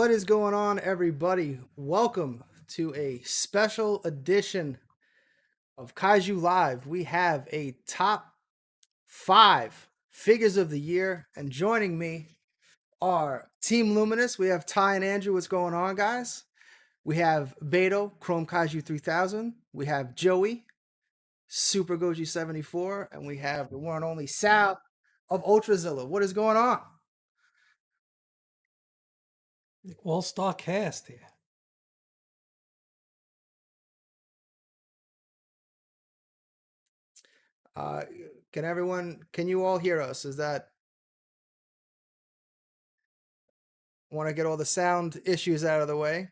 What is going on, everybody? Welcome to a special edition of Kaiju Live. We have a top five figures of the year, and joining me are Team Luminous. We have Ty and Andrew. What's going on, guys? We have Beto, Chrome Kaiju 3000. We have Joey, Super Goji 74, and we have the one and only Sal of Ultrazilla. What is going on? All-star cast here. Uh, can you all hear us? Want to get all the sound issues out of the way?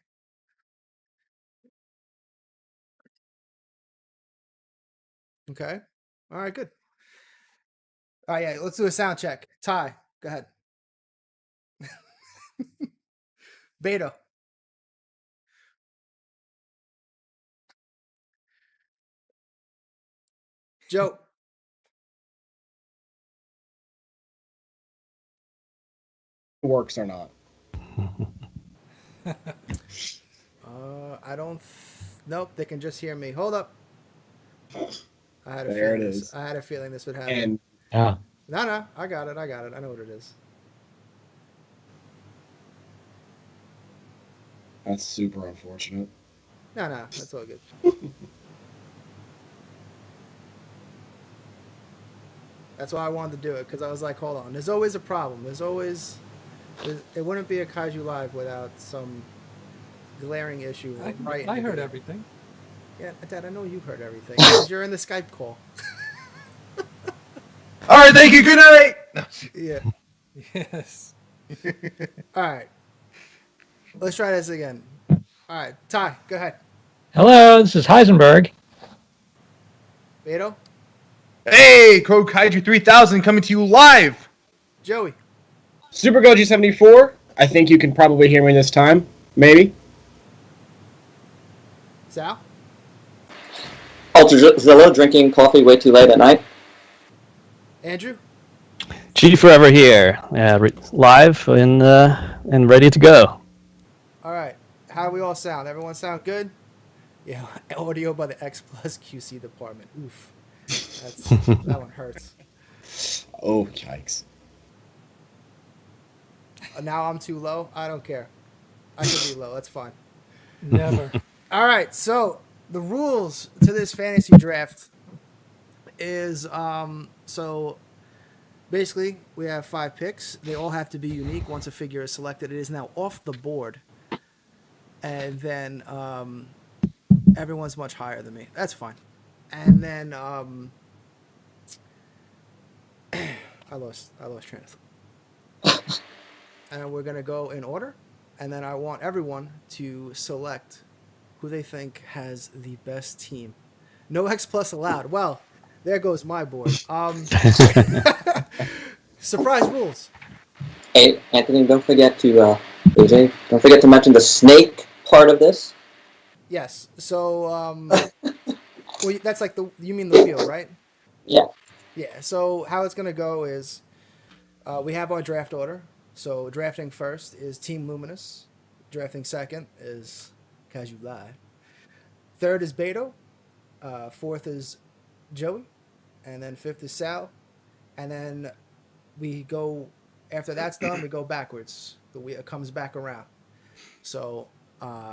Okay. All right, good. All right, yeah, let's do a sound check. Ty, go ahead. Beto. Joe. Works or not. I don't. Nope, they can just hear me. Hold up. I had a There feeling it this. is. I had a feeling this would happen. And No, I got it. I know what it is. that's super unfortunate. No, that's all good. That's why I wanted to do it, because I was like, hold on. There's always a problem. It wouldn't be a Kaiju Live without some glaring issue. I heard everything. Yeah, Dad, I know you heard everything, because you're in the Skype call. All right, thank you. Good night. Yeah. Yes. All right. Let's try this again. All right, Ty, go ahead. Hello, this is Heisenberg. Beto, Hey, Crow Kaiju 3000 coming to you live. Joey, Super Goji 74. I think you can probably hear me this time. Maybe. Sal, Ultrazilla drinking coffee way too late at night. Andrew. G Forever here, live and ready to go. All right. How do we all sound? Everyone sound good? Yeah. Audio by the X Plus QC department. Oof. That one hurts. Oh, yikes. Now I'm too low. I don't care. I can be low. That's fine. Never. All right. So the rules to this fantasy draft is so basically we have 5 picks. They all have to be unique. Once a figure is selected, it is now off the board. And then everyone's much higher than me. That's fine. And then I lost train of thought. And we're gonna go in order, and then I want everyone to select who they think has the best team. No X plus allowed. Well, there goes my board. Surprise rules. Hey, Anthony, don't forget to AJ. Don't forget to mention the snake part of this. Yes. So well, that's like you mean the wheel, right? Yeah. Yeah. So how it's gonna go is we have our draft order. So drafting first is Team Luminous. Drafting second is Kaiju Live. Third is Beto. Fourth is Joey. And then fifth is Sal. And then we go, after that's done, we go backwards. The wheel comes back around. So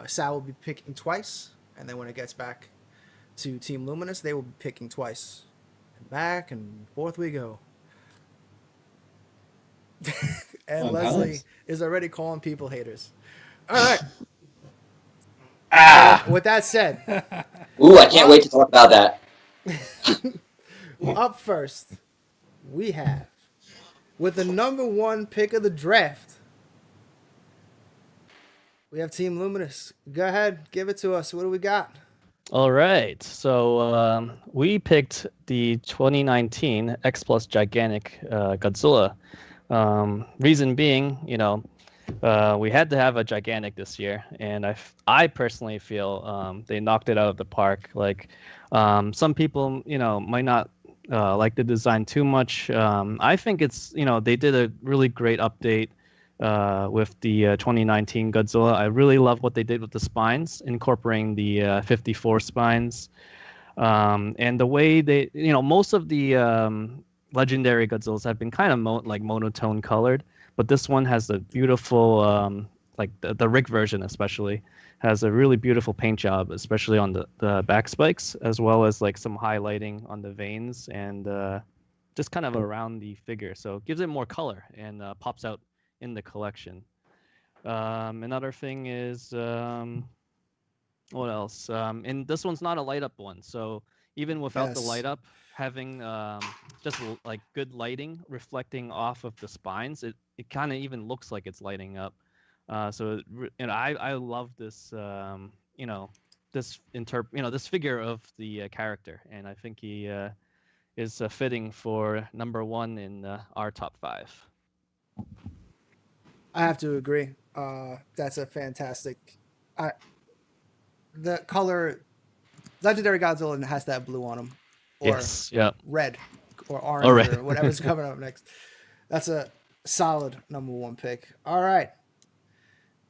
Sal will be picking twice. And then when it gets back to Team Luminous, they will be picking twice. And back and forth we go. And Leslie is already calling people haters. All right. With that said. Ooh, I can't wait to talk about that. Up first, we have, with the number 1 pick of the draft, we have Team Luminous. Go ahead, give it to us. What do we got? All right, so we picked the 2019 X Plus Gigantic Godzilla. Reason being, we had to have a gigantic this year, and I personally feel they knocked it out of the park. Like some people, might not like the design too much. I think it's, they did a really great update with the 2019 Godzilla. I really love what they did with the spines, incorporating the 54 spines. And the way they, most of the legendary Godzillas have been kind of monotone colored, but this one has a beautiful, like the Rick version especially, has a really beautiful paint job, especially on the back spikes, as well as like some highlighting on the veins and just kind of around the figure. So it gives it more color and pops out in the collection. Another thing is, what else? And this one's not a light up one, so even without the Yes. light up, having just like good lighting reflecting off of the spines, it kind of even looks like it's lighting up. I love this this figure of the character, and I think he is fitting for number 1 in our top 5. I have to agree. That's a fantastic. The color, Legendary Godzilla has that blue on him, or Yes, yeah, red, or Or orange, red. or whatever's coming up next. That's a solid number 1 pick. All right,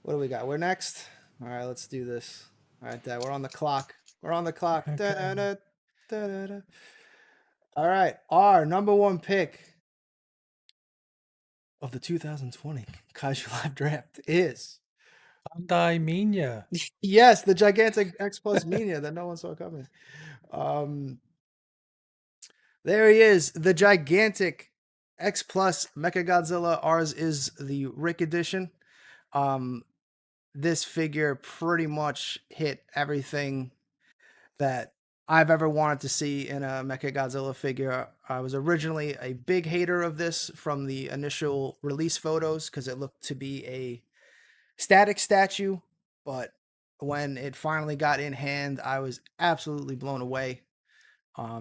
what do we got? We're next. All right, let's do this. All right, Dad, we're on the clock. We're on the clock. Okay. Da-da-da, da-da-da. All right, our number 1 pick of the 2020 Kaiju Live Draft is Bandai Minya. yes, the gigantic X Plus Mania that no one saw coming. There he is, the gigantic X Plus Mechagodzilla. Ours is the Rick edition. This figure pretty much hit everything that I've ever wanted to see in a Mechagodzilla figure. I was originally a big hater of this from the initial release photos because it looked to be a static statue, but when it finally got in hand, I was absolutely blown away.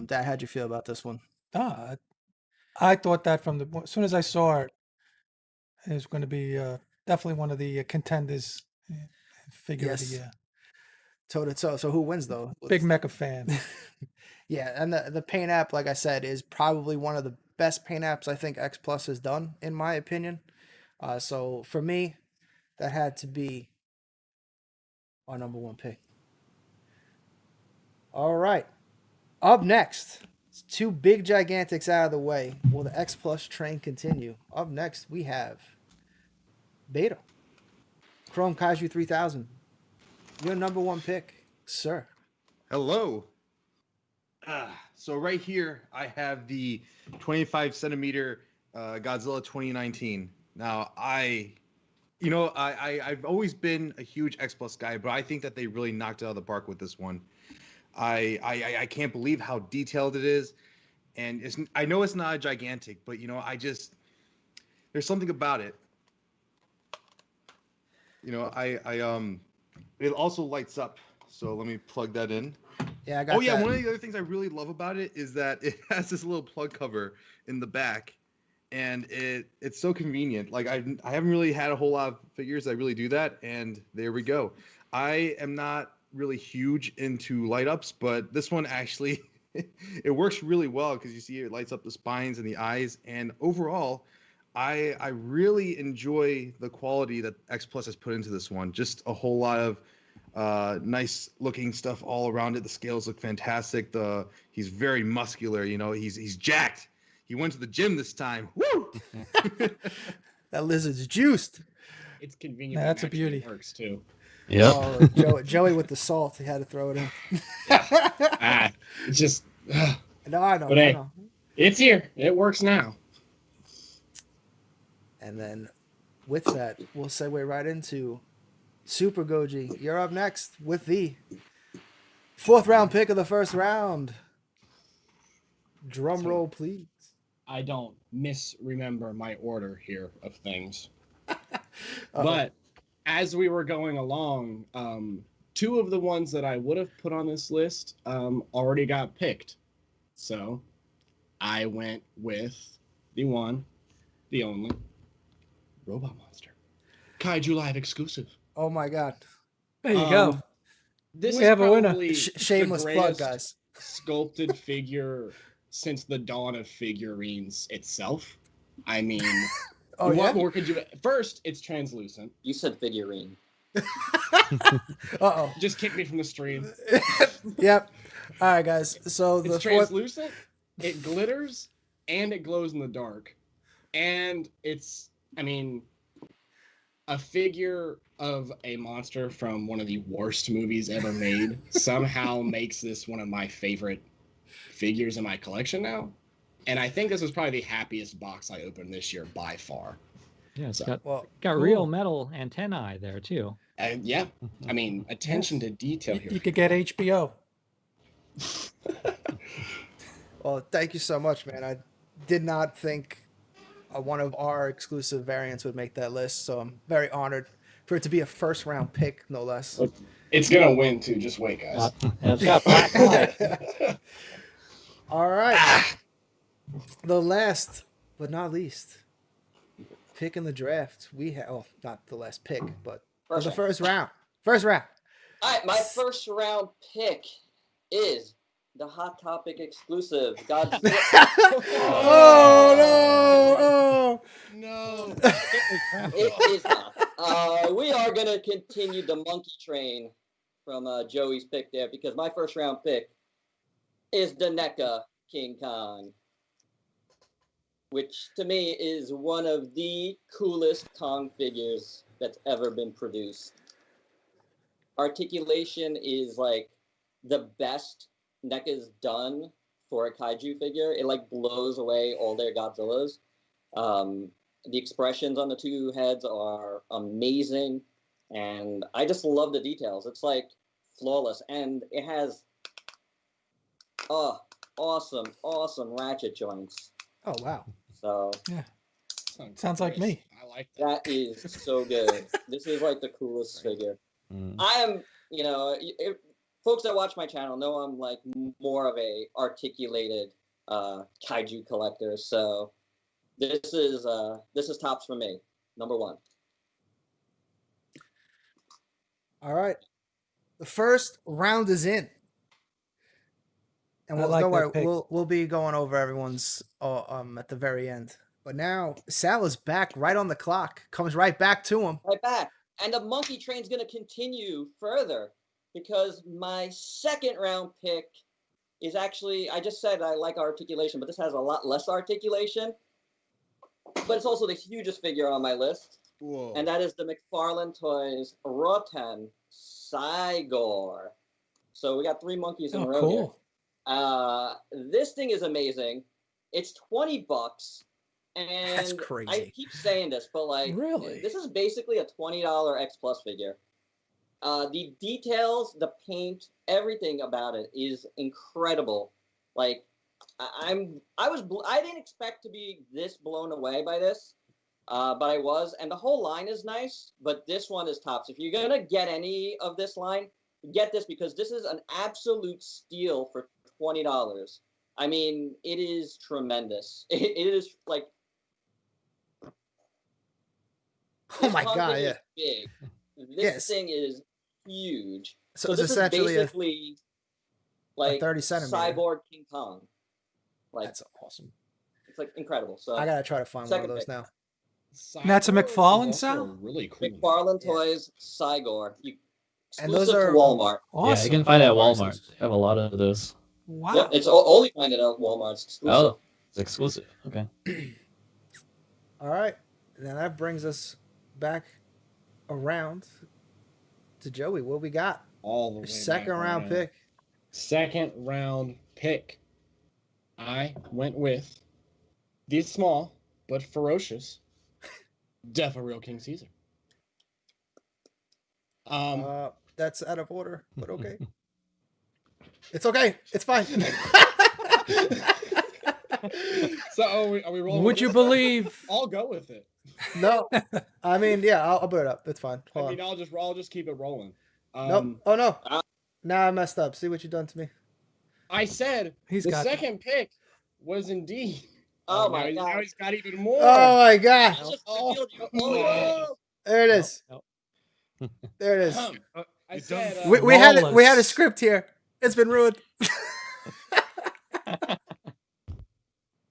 Dad, how'd you feel about this one? I thought that as soon as I saw it, it was going to be definitely one of the contenders figure of the Yes. year. Toe to toe. So who wins though? Big mecha fan. Yeah, and the paint app, like I said, is probably one of the best paint apps I think X Plus has done, in my opinion. So for me, that had to be our number 1 pick. All right. Up next, 2 big gigantics out of the way. Will the X Plus train continue? Up next, we have Beta. Chrome Kaiju 3000. Your number 1 pick, sir. Hello. So right here, I have the 25 centimeter Godzilla 2019. Now, I've always been a huge X Plus guy, but I think that they really knocked it out of the park with this one. I can't believe how detailed it is, and I know it's not a gigantic, but there's something about it. It also lights up. So let me plug that in. Yeah, I got that. One of the other things I really love about it is that it has this little plug cover in the back, and it's so convenient. Like I haven't really had a whole lot of figures that really do that, and there we go. I am not really huge into light ups, but this one actually it works really well because you see it lights up the spines and the eyes, and overall I really enjoy the quality that X Plus has put into this one. Just a whole lot of nice looking stuff all around it. The scales look fantastic. He's very muscular, he's jacked. He went to the gym this time. Woo! That lizard's juiced. It's convenient. That's a actually beauty. Works too. Yep. Oh, Joey with the salt. He had to throw it in. It's just. No, I know. But I hey. know. It's here. It works now. And then with that, we'll segue right into Super Goji. You're up next with the 4th round pick of the 1st round. Drum roll, please. I don't misremember my order here of things. Uh-oh. But as we were going along, 2 of the ones that I would have put on this list already got picked. So I went with the one, the only Robot Monster. Kaiju Live exclusive. Oh my God. There you go. This We is have a winner. probably Shameless the plug, greatest guys. sculpted figure since the dawn of figurines itself. I mean, Oh you yeah. want more? Could you? First, it's translucent. You said figurine. Uh Just kick me from the stream. oh. Yep. All right, guys. So the It's fourth. translucent. It glitters and it glows in the dark, and it's. I mean, a figure of a monster from one of the worst movies ever made somehow makes this one of my favorite figures in my collection now. And I think this was probably the happiest box I opened this year by far. Yeah, it's So, got Well, real Cool. metal antennae there too. and yeah, I mean, attention to detail here. You could get HBO. well, thank you so much, man. I did not think one of our exclusive variants would make that list, so I'm very honored for it to be a first round pick, no less. It's gonna win too. Just wait, guys. It's got black light. All right. Ah, The last but not least pick in the draft, we have, well, not the last pick, but for First the round. first round. First round. All right, my first round pick is the Hot Topic exclusive Godzilla. Oh, no. no. It is not. We are going to continue the monkey train from Joey's pick there because my first round pick is the NECA King Kong, which to me is one of the coolest Kong figures that's ever been produced. Articulation is like the best NECA's done for a kaiju figure. It like blows away all their Godzillas. The expressions on the two heads are amazing, and I just love the details. It's like flawless, and it has awesome ratchet joints. Oh, wow. So Sounds like me. I like that. that is so good. This is like the coolest figure. I am, folks that watch my channel know I'm like more of a articulated kaiju collector. So this is tops for me. Number one. All right. The first round is in. And I we'll, like don't that worry, pick. we'll be going over everyone's at the very end. But now Sal is back right on the clock. Comes right back to him. Right back. And the monkey train's going to continue further because my second round pick is actually, I just said I like articulation, but this has a lot less articulation. But it's also the hugest figure on my list. Whoa. And that is the McFarlane Toys Roten Cygor. So we got three monkeys in a Oh, row cool. here. This thing is amazing. It's $20. And That's I crazy. keep saying this, but like, Really? this is basically a $20 X Plus figure. The details, the paint, everything about it is incredible. Like, I didn't expect to be this blown away by this, but I was. And the whole line is nice, but this one is tops. If you're gonna get any of this line, get this because this is an absolute steal for $20. I mean, it is tremendous. It is like. Oh my This God, thing yeah. is big. This Yes. thing is huge. So, So it's this is essentially basically like 30 centimeter. cyborg King Kong. Like That's awesome. it's like incredible. So I gotta try to find one of second those pick. now. And that's a Cygor is McFarlane, also Sal? really cool. McFarlane Yeah. Toys Cygor. And those Exclusive are- to Walmart. Yeah, Awesome. you can find it at Walmart. Walmart. They have a lot of those. Wow. Yep, it's only find it at Walmart. It's exclusive. Oh, it's exclusive. Okay. All right. Now that brings us back around to Joey. What we got? All the Your way second back round around. pick. Second round pick. I went with the small but ferocious Death of Real King Caesar. That's out of order, but okay. It's okay. It's fine. So are we rolling? Would with you this? believe? I'll go with it. No, I mean, yeah, I'll put it up. It's fine. I Hold mean, on. I'll just keep it rolling. Nope. Oh no. uh, Now I messed up. See what you done to me. I said He's the got second pick was indeed. Oh now my he's- God. Now he's got even more. Oh my gosh. I just Oh. revealed you. Oh, There it is. Nope. There it is. I You said dumb- We had a Lawless. script here. It's been ruined.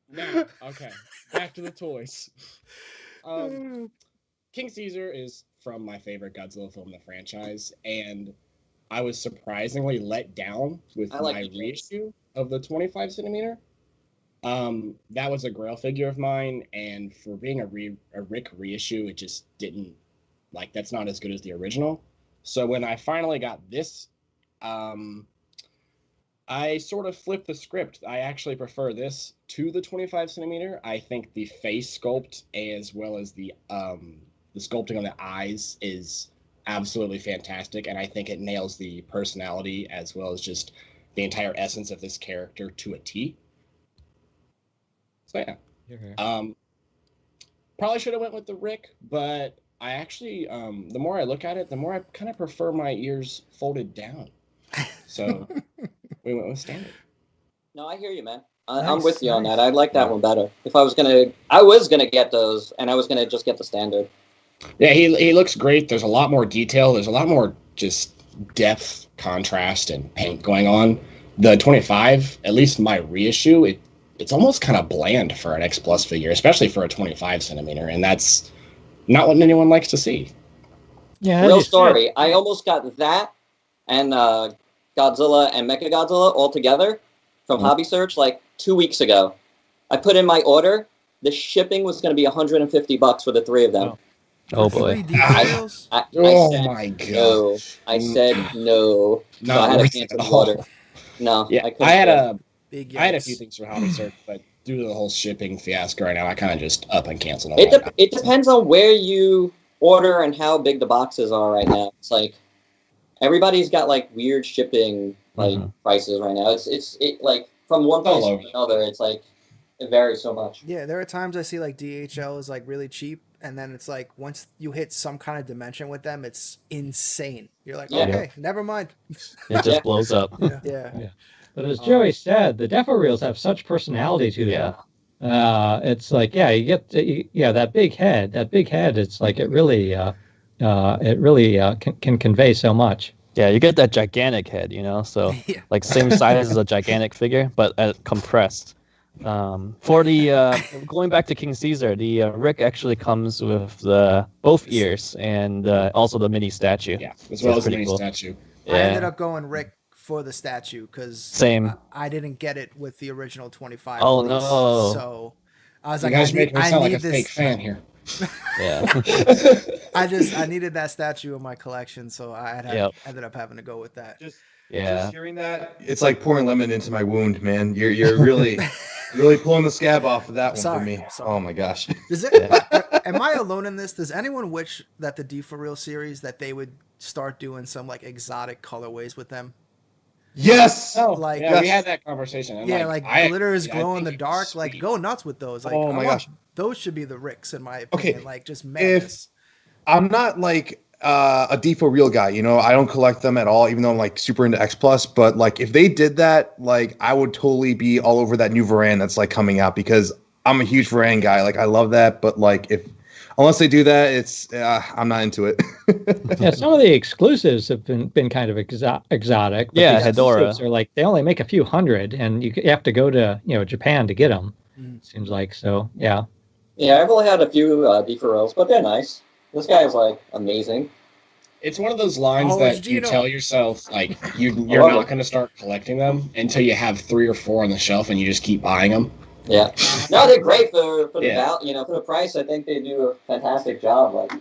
no. Okay, back to the toys. King Caesar is from my favorite Godzilla film in the franchise, and I was surprisingly let down with I like my you, James. reissue of the 25 centimeter. That was a grail figure of mine, and for being a Rick reissue, it just didn't that's not as good as the original. So when I finally got this, I sort of flipped the script. I actually prefer this to the 25 centimeter. I think the face sculpt as well as the sculpting on the eyes is absolutely fantastic, and I think it nails the personality as well as just the entire essence of this character to a T. So yeah, probably should have went with the Rick, but I actually, the more I look at it, the more I kind of prefer my ears folded down. So we went with standard. No, I hear you, man. I'm Nice, with you on nice. that. I like that one better. If I was gonna get those, and I was gonna just get the standard. Yeah, he looks great. There's a lot more detail. There's a lot more just depth, contrast, and paint going on. The 25, at least my reissue, it's almost kind of bland for an X Plus figure, especially for a 25 centimeter, and that's not what anyone likes to see. Yeah. Real story. I almost got that and Godzilla and Mechagodzilla all together from Hobby Search like 2 weeks ago. I put in my order. The shipping was going to be $150 for the three of them. Oh boy. 3D files? I Oh said my god! no. I said no. So Not I had to worth it cancel at the all. order. No, Yeah, couldn't I had do it. Big I had a yikes. few things for Hobby Search, but due to the whole shipping fiasco right now, I kind of just up and canceled It, them. it depends on where you order and how big the boxes are right now. It's like everybody's got like weird shipping prices right now. It's like from one place to another. It's like it varies so much. Yeah, there are times I see like DHL is like really cheap, and then it's like once you hit some kind of dimension with them, it's insane. You're like, Yeah. okay, never mind. It just blows up. Yeah. Yeah. But as Joey said, the Defo reels have such personality to them. It's like, yeah, you get, that big head. That big head, it's like it really can convey so much. Yeah, you get that gigantic head, so Yeah. like same size as a gigantic figure, but compressed. For the going back to King Caesar, the Rick actually comes with both ears and also the mini statue. Yeah, as well as the pretty mini cool. statue. I ended Yeah. up going Rick for the statue because Same. I didn't get it with the original 25. Oh, release, no. So I was You like, guys make me I sound like need a this. fake fan here. Yeah. I needed that statue in my collection, so ended up having to go with that. Just Yeah. hearing that, it's like pouring lemon into my wound, man. You're really really pulling the scab off of that one Sorry, for me. I'm sorry. Oh my gosh. Does it? Am I alone in this? Does anyone wish that the D for Real series that they would start doing some like exotic colorways with them? Yes. Oh, Like- yeah, we Yes. had that conversation. And Yeah, like I glitter is I glow in think the it'd be dark. Like sweet. go nuts with those. Like Oh I my want- gosh. those should be the Ricks in my Okay, opinion. Like just madness. I'm not like a D4 real guy, I don't collect them at all, even though I'm like super into X Plus. But like if they did that, like I would totally be all over that new Varan that's like coming out because I'm a huge Varan guy. Like I love that, but like unless they do that, it's I'm not into it. Yeah, some of the exclusives have been kind of exotic. But Yeah, these Hedorah. exclusives are like they only make a few hundred, and you have to go to Japan to get them. Mhm. Seems like so. Yeah. Yeah, I've only had a few D4Ls, but they're nice. This guy is like amazing. It's one of those lines Oh, that it's you Gino. tell yourself like you're love not it. going to start collecting them until you have 3 or 4 on the shelf and you just keep buying them. Yeah. No, they're great for the Yeah. for the price. I think they do a fantastic job. Like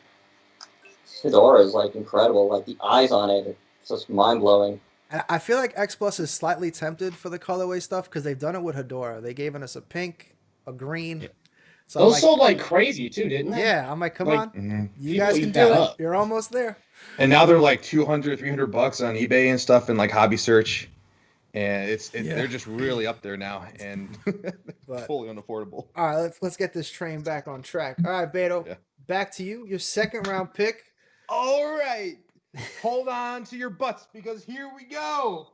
Hedorah is like incredible. Like the eyes on it, it's just mind blowing. And I feel like X Plus is slightly tempted for the colorway stuff because they've done it with Hedorah. They've given us a pink, a green. So I'm Those like, sold like crazy too, didn't they? yeah, I'm like, come Like, on, Mhm. you people guys eat can that do it. up. You're almost there. And now they're like $200-$300 on eBay and stuff and like Hobby Search, and Yeah. they're just really up there now and But fully unaffordable. all right, let's get this train back on track. All right, Beto, Yeah. back to you. Your second round pick. All right. Hold on to your butts because here we go.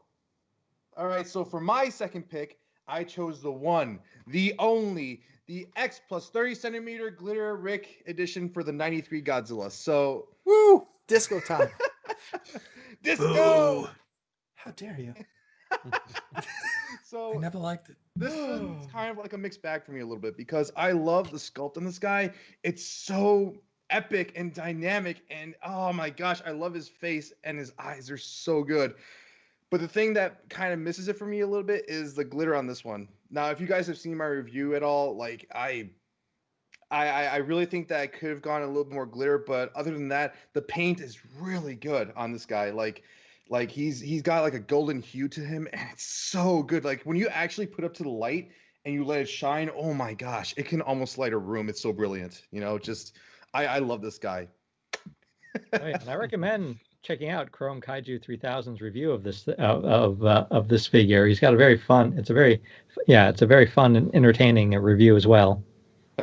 All right, so for my second pick, I chose the one, the only, the X plus 30 centimeter glitter Rick edition for the 93 Godzilla. So, Woo! Disco time. disco! Boo. How dare you? So I never liked it. this one's kind of like a mixed bag for me a little bit because I love the sculpt on this guy. It's so epic and dynamic, and oh my gosh, I love his face and his eyes. They're so good. But the thing that kind of misses it for me a little bit is the glitter on this one. Now, if you guys have seen my review at all, like I really think that I could have gone a little bit more glitter, but other than that, the paint is really good on this guy. Like he's got like a golden hue to him, and it's so good. Like when you actually put up to the light and you let it shine, oh my gosh, it can almost light a room. It's so brilliant. You know, just I love this guy. Right, and I recommend checking out Chrome Kaiju 3000's review of this figure. He's got a very fun. It's a very fun and entertaining review as well.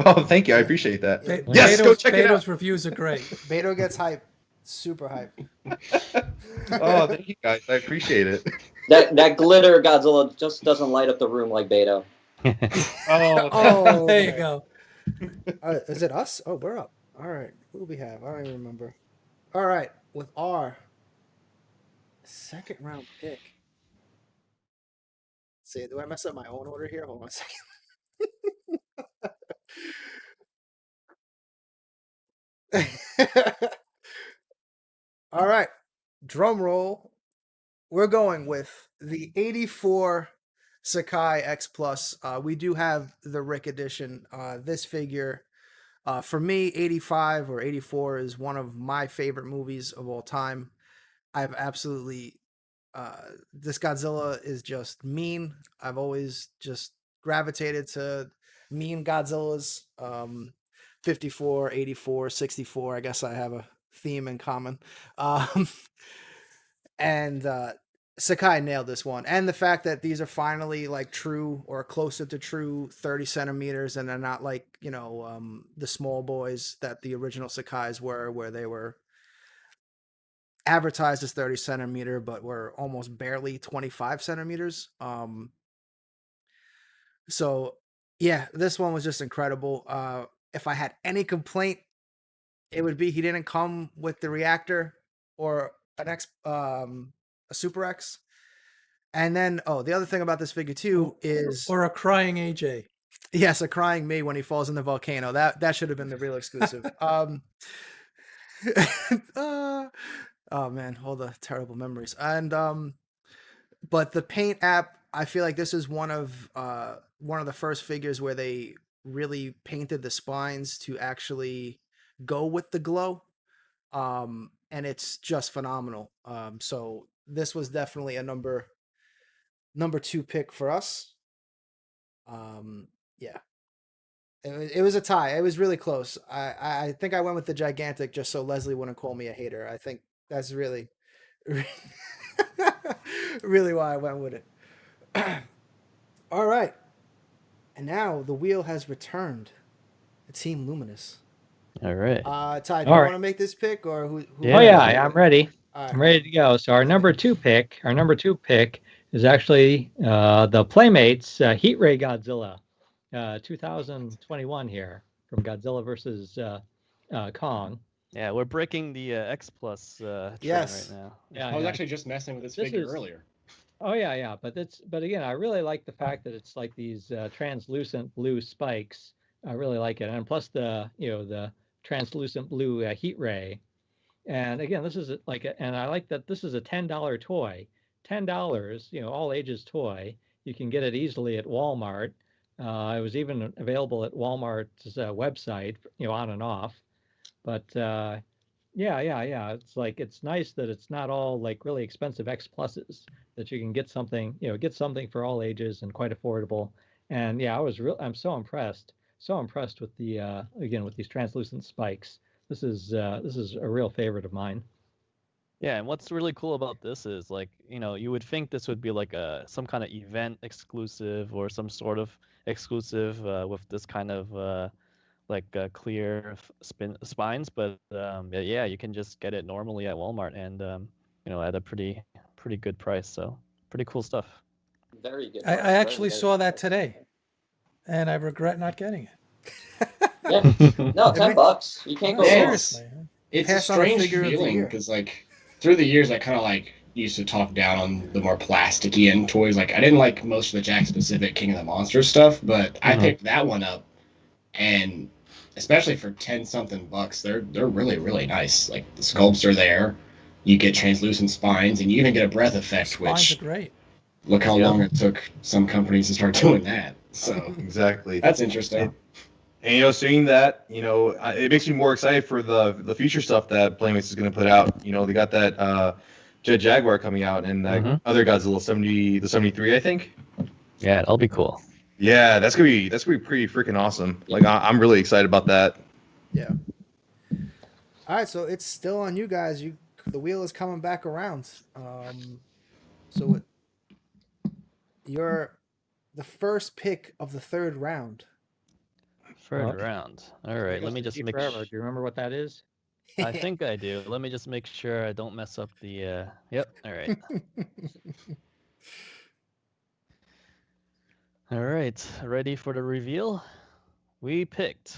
Oh, thank you. I appreciate that. Yes, go check it out. Beto's reviews are great. Beto gets hype, super hype. Oh, thank you guys. I appreciate it. That glitter Godzilla just doesn't light up the room like Beto. Oh, There you go. Is it us? Oh, we're up. All right. Who do we have? I don't even remember. All right. With our second round pick. See, do I mess up my own order here? Hold on a second. All right. Drum roll. We're going with the 84 Sakai X Plus. We do have the Rick edition. This figure, for me, 85 or 84 is one of my favorite movies of all time. I've absolutely, this Godzilla is just mean. I've always just gravitated to mean Godzillas. 54, 84, 64. I guess I have a theme in common. And Sakai nailed this one. And the fact that these are finally like true or closer to true 30 centimeters, and they're not like, the small boys that the original Sakais were, where they were advertised as 30 centimeter, but were almost barely 25 centimeters. So yeah, this one was just incredible. If I had any complaint, it would be he didn't come with the reactor or a Super X. And then, the other thing about this figure too is, Or a crying AJ. yes, a crying me when he falls in the volcano. That should have been the real exclusive. Oh man, all the terrible memories. And but the paint app, I feel like this is one of the first figures where they really painted the spines to actually go with the glow. And it's just phenomenal. So this was definitely a number 2 pick for us. Yeah, it was a tie. It was really close. I think I went with the gigantic just so Leslie wouldn't call me a hater. I think that's really really why I went with it. All right, and now the wheel has returned to Team Luminous. All right. Ty, do you want to make this pick, or who? Yeah. Oh yeah, I'm ready. All right. I'm ready to go. So our number two pick is actually the Playmates Heat Ray Godzilla, 2021 here from Godzilla versus Kong. Yeah, we're breaking the X Plus trend Yes. right now. Yeah, I was actually just messing with this figure earlier. Oh yeah. But again, I really like the fact that it's like these translucent blue spikes. I really like it, and plus the translucent blue heat ray. And again, this is and I like that this is a $10 toy. $10, all ages toy. You can get it easily at Walmart. It was even available at Walmart's website, on and off. But yeah. It's nice that it's not all like really expensive X pluses. That you can get something, for all ages and quite affordable. And yeah, I'm so impressed with the again with these translucent spikes. This is a real favorite of mine. Yeah, and what's really cool about this is you would think this would be like some kind of event exclusive or some sort of exclusive with this kind of clear spines, but yeah, you can just get it normally at Walmart and at a pretty good price. So pretty cool stuff. Very good. I actually saw that today, and I regret not getting it. Yeah. No, $10. You can't go wrong. Seriously. It's Pass a on a strange figure of the feeling year. because through the years I kind of used to talk down on the more plasticky end toys. Like I didn't like most of the Jakks Pacific King of the Monsters stuff, but I picked that one up, and especially for 10 something bucks, they're really really nice. Like the sculpts are there, you get translucent spines, and you even get a breath effect. Spines are Which great. look how long it took some companies to start doing that. So Exactly. that's interesting. And seeing that, it makes me more excited for the future stuff that Playmates is going to put out. They got that Jet Jaguar coming out, and that other Godzilla 73, I think. Yeah, that'll be cool. Yeah, that's gonna be pretty freaking awesome. Like I'm really excited about that. Yeah. All right, so it's still on you guys. The wheel is coming back around. So you're the first pick of the third round. Third round. All right, let me just make forever. Do you remember what that is? I think I do. Let me just make sure I don't mess up the. Yep. All right. All right. Ready for the reveal? We picked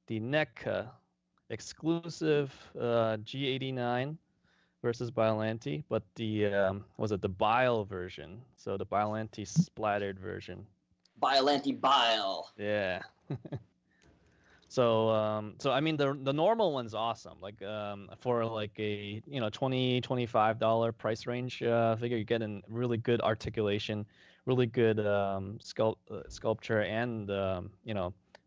the NECA exclusive G89 versus Biollante, but the was it the Bile version? So the Biollante splattered version. Biollante Bile. Yeah. So I mean the normal one's awesome. Like for like a $20-$25 price range figure, you get a really good articulation, really good sculpture and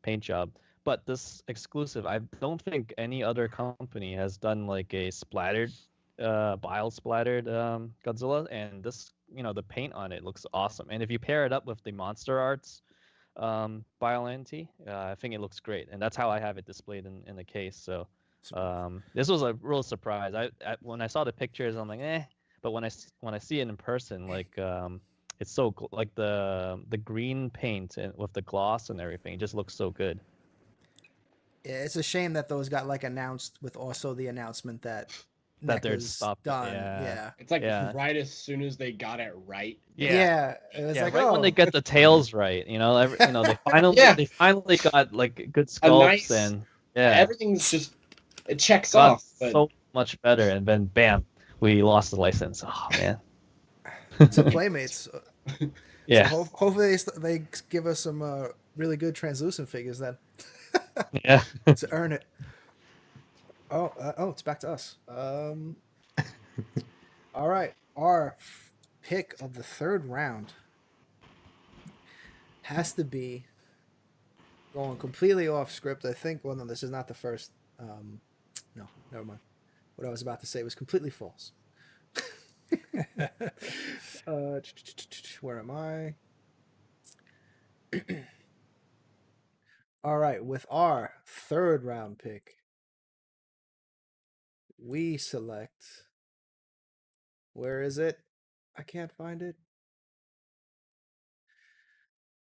paint job. But this exclusive, I don't think any other company has done like a splattered bile splattered Godzilla, and this the paint on it looks awesome. And if you pair it up with the Monster Arts Biollante, I think it looks great, and that's how I have it displayed in the case. So this was a real surprise. I when I saw the pictures, I'm like, but when I see it in person, like it's so like the green paint and with the gloss and everything, it just looks so good. Yeah, it's a shame that those got like announced with also the announcement that they're NECA's done. Yeah. It's like right as soon as they got it right. Yeah. It was like right when they get the tails right, they finally they finally got like good sculpts and everything's just it checks got off. But... so much better, and then bam, we lost the license. Oh man. So Playmates. Yeah. So hopefully they give us some really good translucent figures then. Yeah. To earn it. Oh, it's back to us. All right, our pick of the third round has to be going completely off script. I think. Well, no, this is not the first. No, never mind. What I was about to say was completely false. Where am I? All right, with our third round pick, we select. Where is it? I can't find it.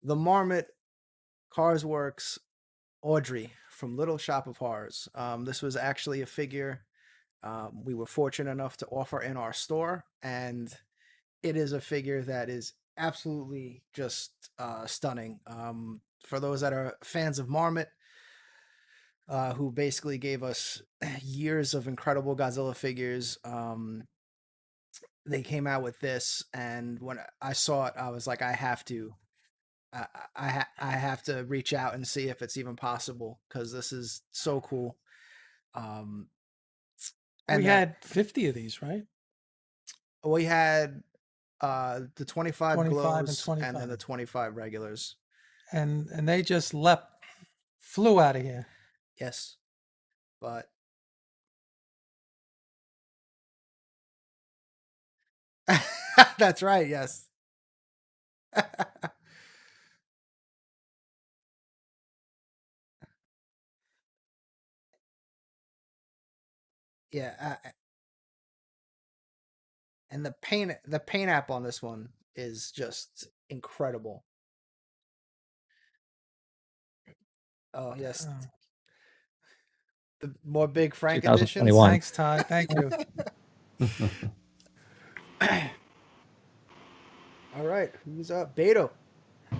The Marmot Cars Works Audrey from Little Shop of Horrors. This was actually a figure we were fortunate enough to offer in our store, and it is a figure that is absolutely just stunning. For those that are fans of Marmot, who basically gave us years of incredible Godzilla figures, they came out with this, and when I saw it, I was like, I have to reach out and see if it's even possible, because this is so cool. And we had 50 of these, right? We had the 25 glows and 25. and then the 25 regulars. And they just flew out of here. Yes. But that's right, yes. Yeah, and the paint app on this one is just incredible. Oh yes, the more big Frank editions. Thanks, Todd. Thank you. All right, who's up? Beto,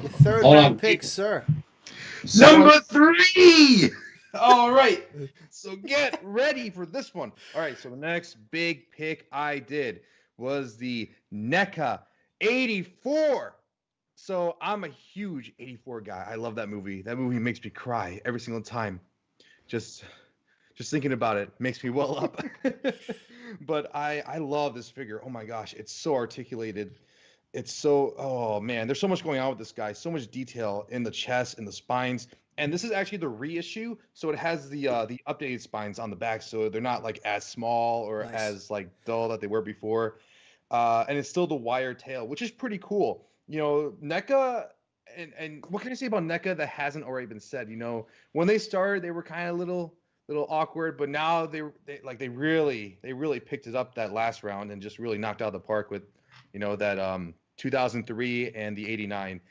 your third round pick, sir. Number 3. All right, so get ready for this one. All right, so the next big pick I did was the NECA 84. So I'm a huge 84 guy. I love that movie. That movie makes me cry every single time. Just thinking about it makes me well up. But I love this figure. Oh my gosh, it's so articulated. It's so, oh man, there's so much going on with this guy. So much detail in the chest, in the spines. And this is actually the reissue, so it has the updated spines on the back, so they're not like as small or Nice. as like dull that they were before. And it's still the wire tail, which is pretty cool. You know, NECA, and what can I say about NECA that hasn't already been said? You know, when they started, they were kind of little awkward, but now they really picked it up that last round and just really knocked out of the park with, you know, that 2003 and the 89.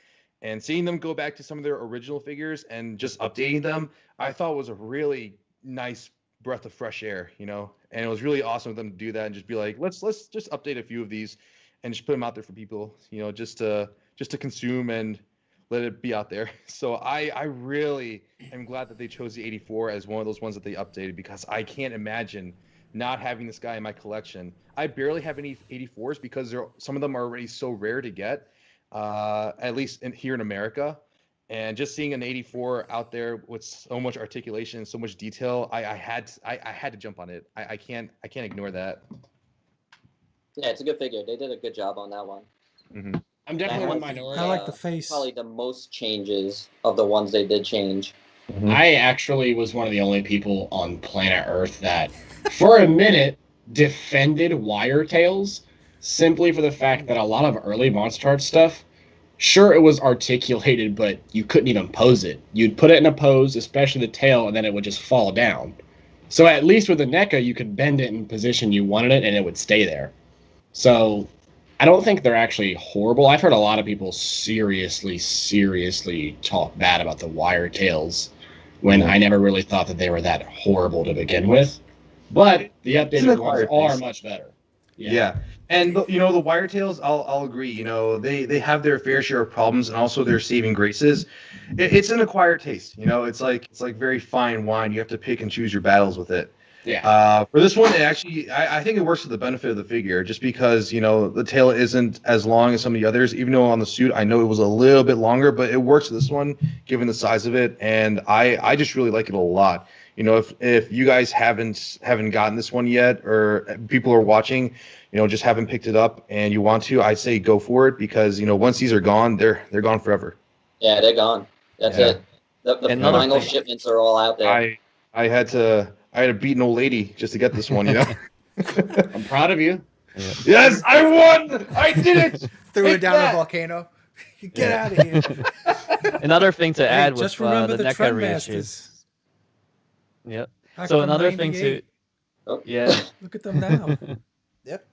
And seeing them go back to some of their original figures and just updating them, I thought was a really nice breath of fresh air, you know. And it was really awesome of them to do that and just be like, let's just update a few of these and just put them out there for people, you know, just to consume and let it be out there. So I really am glad that they chose the 84 as one of those ones that they updated, because I can't imagine not having this guy in my collection. I barely have any 84s because some of them are already so rare to get, at least here in America. And just seeing an 84 out there with so much articulation and so much detail, I had to jump on it. I can't ignore that. Yeah, it's a good figure. They did a good job on that one. Mm-hmm. I'm definitely in the has minority. I like the face. Probably the most changes of the ones they did change. I actually was one of the only people on planet Earth that, for a minute, defended wire tails simply for the fact that a lot of early Monster Art stuff, sure, it was articulated, but you couldn't even pose it. You'd put it in a pose, especially the tail, and then it would just fall down. So at least with the NECA, you could bend it in position you wanted it, and it would stay there. So I don't think they're actually horrible. I've heard a lot of people seriously talk bad about the wire tails when I never really thought that they were that horrible to begin with. But the updated ones are much better. Yeah. And you know, the wire tails, I'll agree. You know, they have their fair share of problems and also their saving graces. It's an acquired taste. You know, it's like very fine wine. You have to pick and choose your battles with it. Yeah. For this one, it actually, I think it works to the benefit of the figure, just because, you know, the tail isn't as long as some of the others. Even though on the suit, I know it was a little bit longer, but it works with this one, given the size of it, and I just really like it a lot. You know, if you guys haven't gotten this one yet, or people are watching, you know, just haven't picked it up and you want to, I say go for it, because, you know, once these are gone, they're gone forever. Yeah, they're gone. That's it. The final shipments are all out there. I had to beat an old lady just to get this one, you know. I'm proud of you. Yeah. Yes, I won! I did it! Threw it down a volcano. Get out of here. Another thing to add Just with remember the the NECA reissues. Trendmasters. Yep. Back So from another thing 98. to yeah. Look at them now. Yep.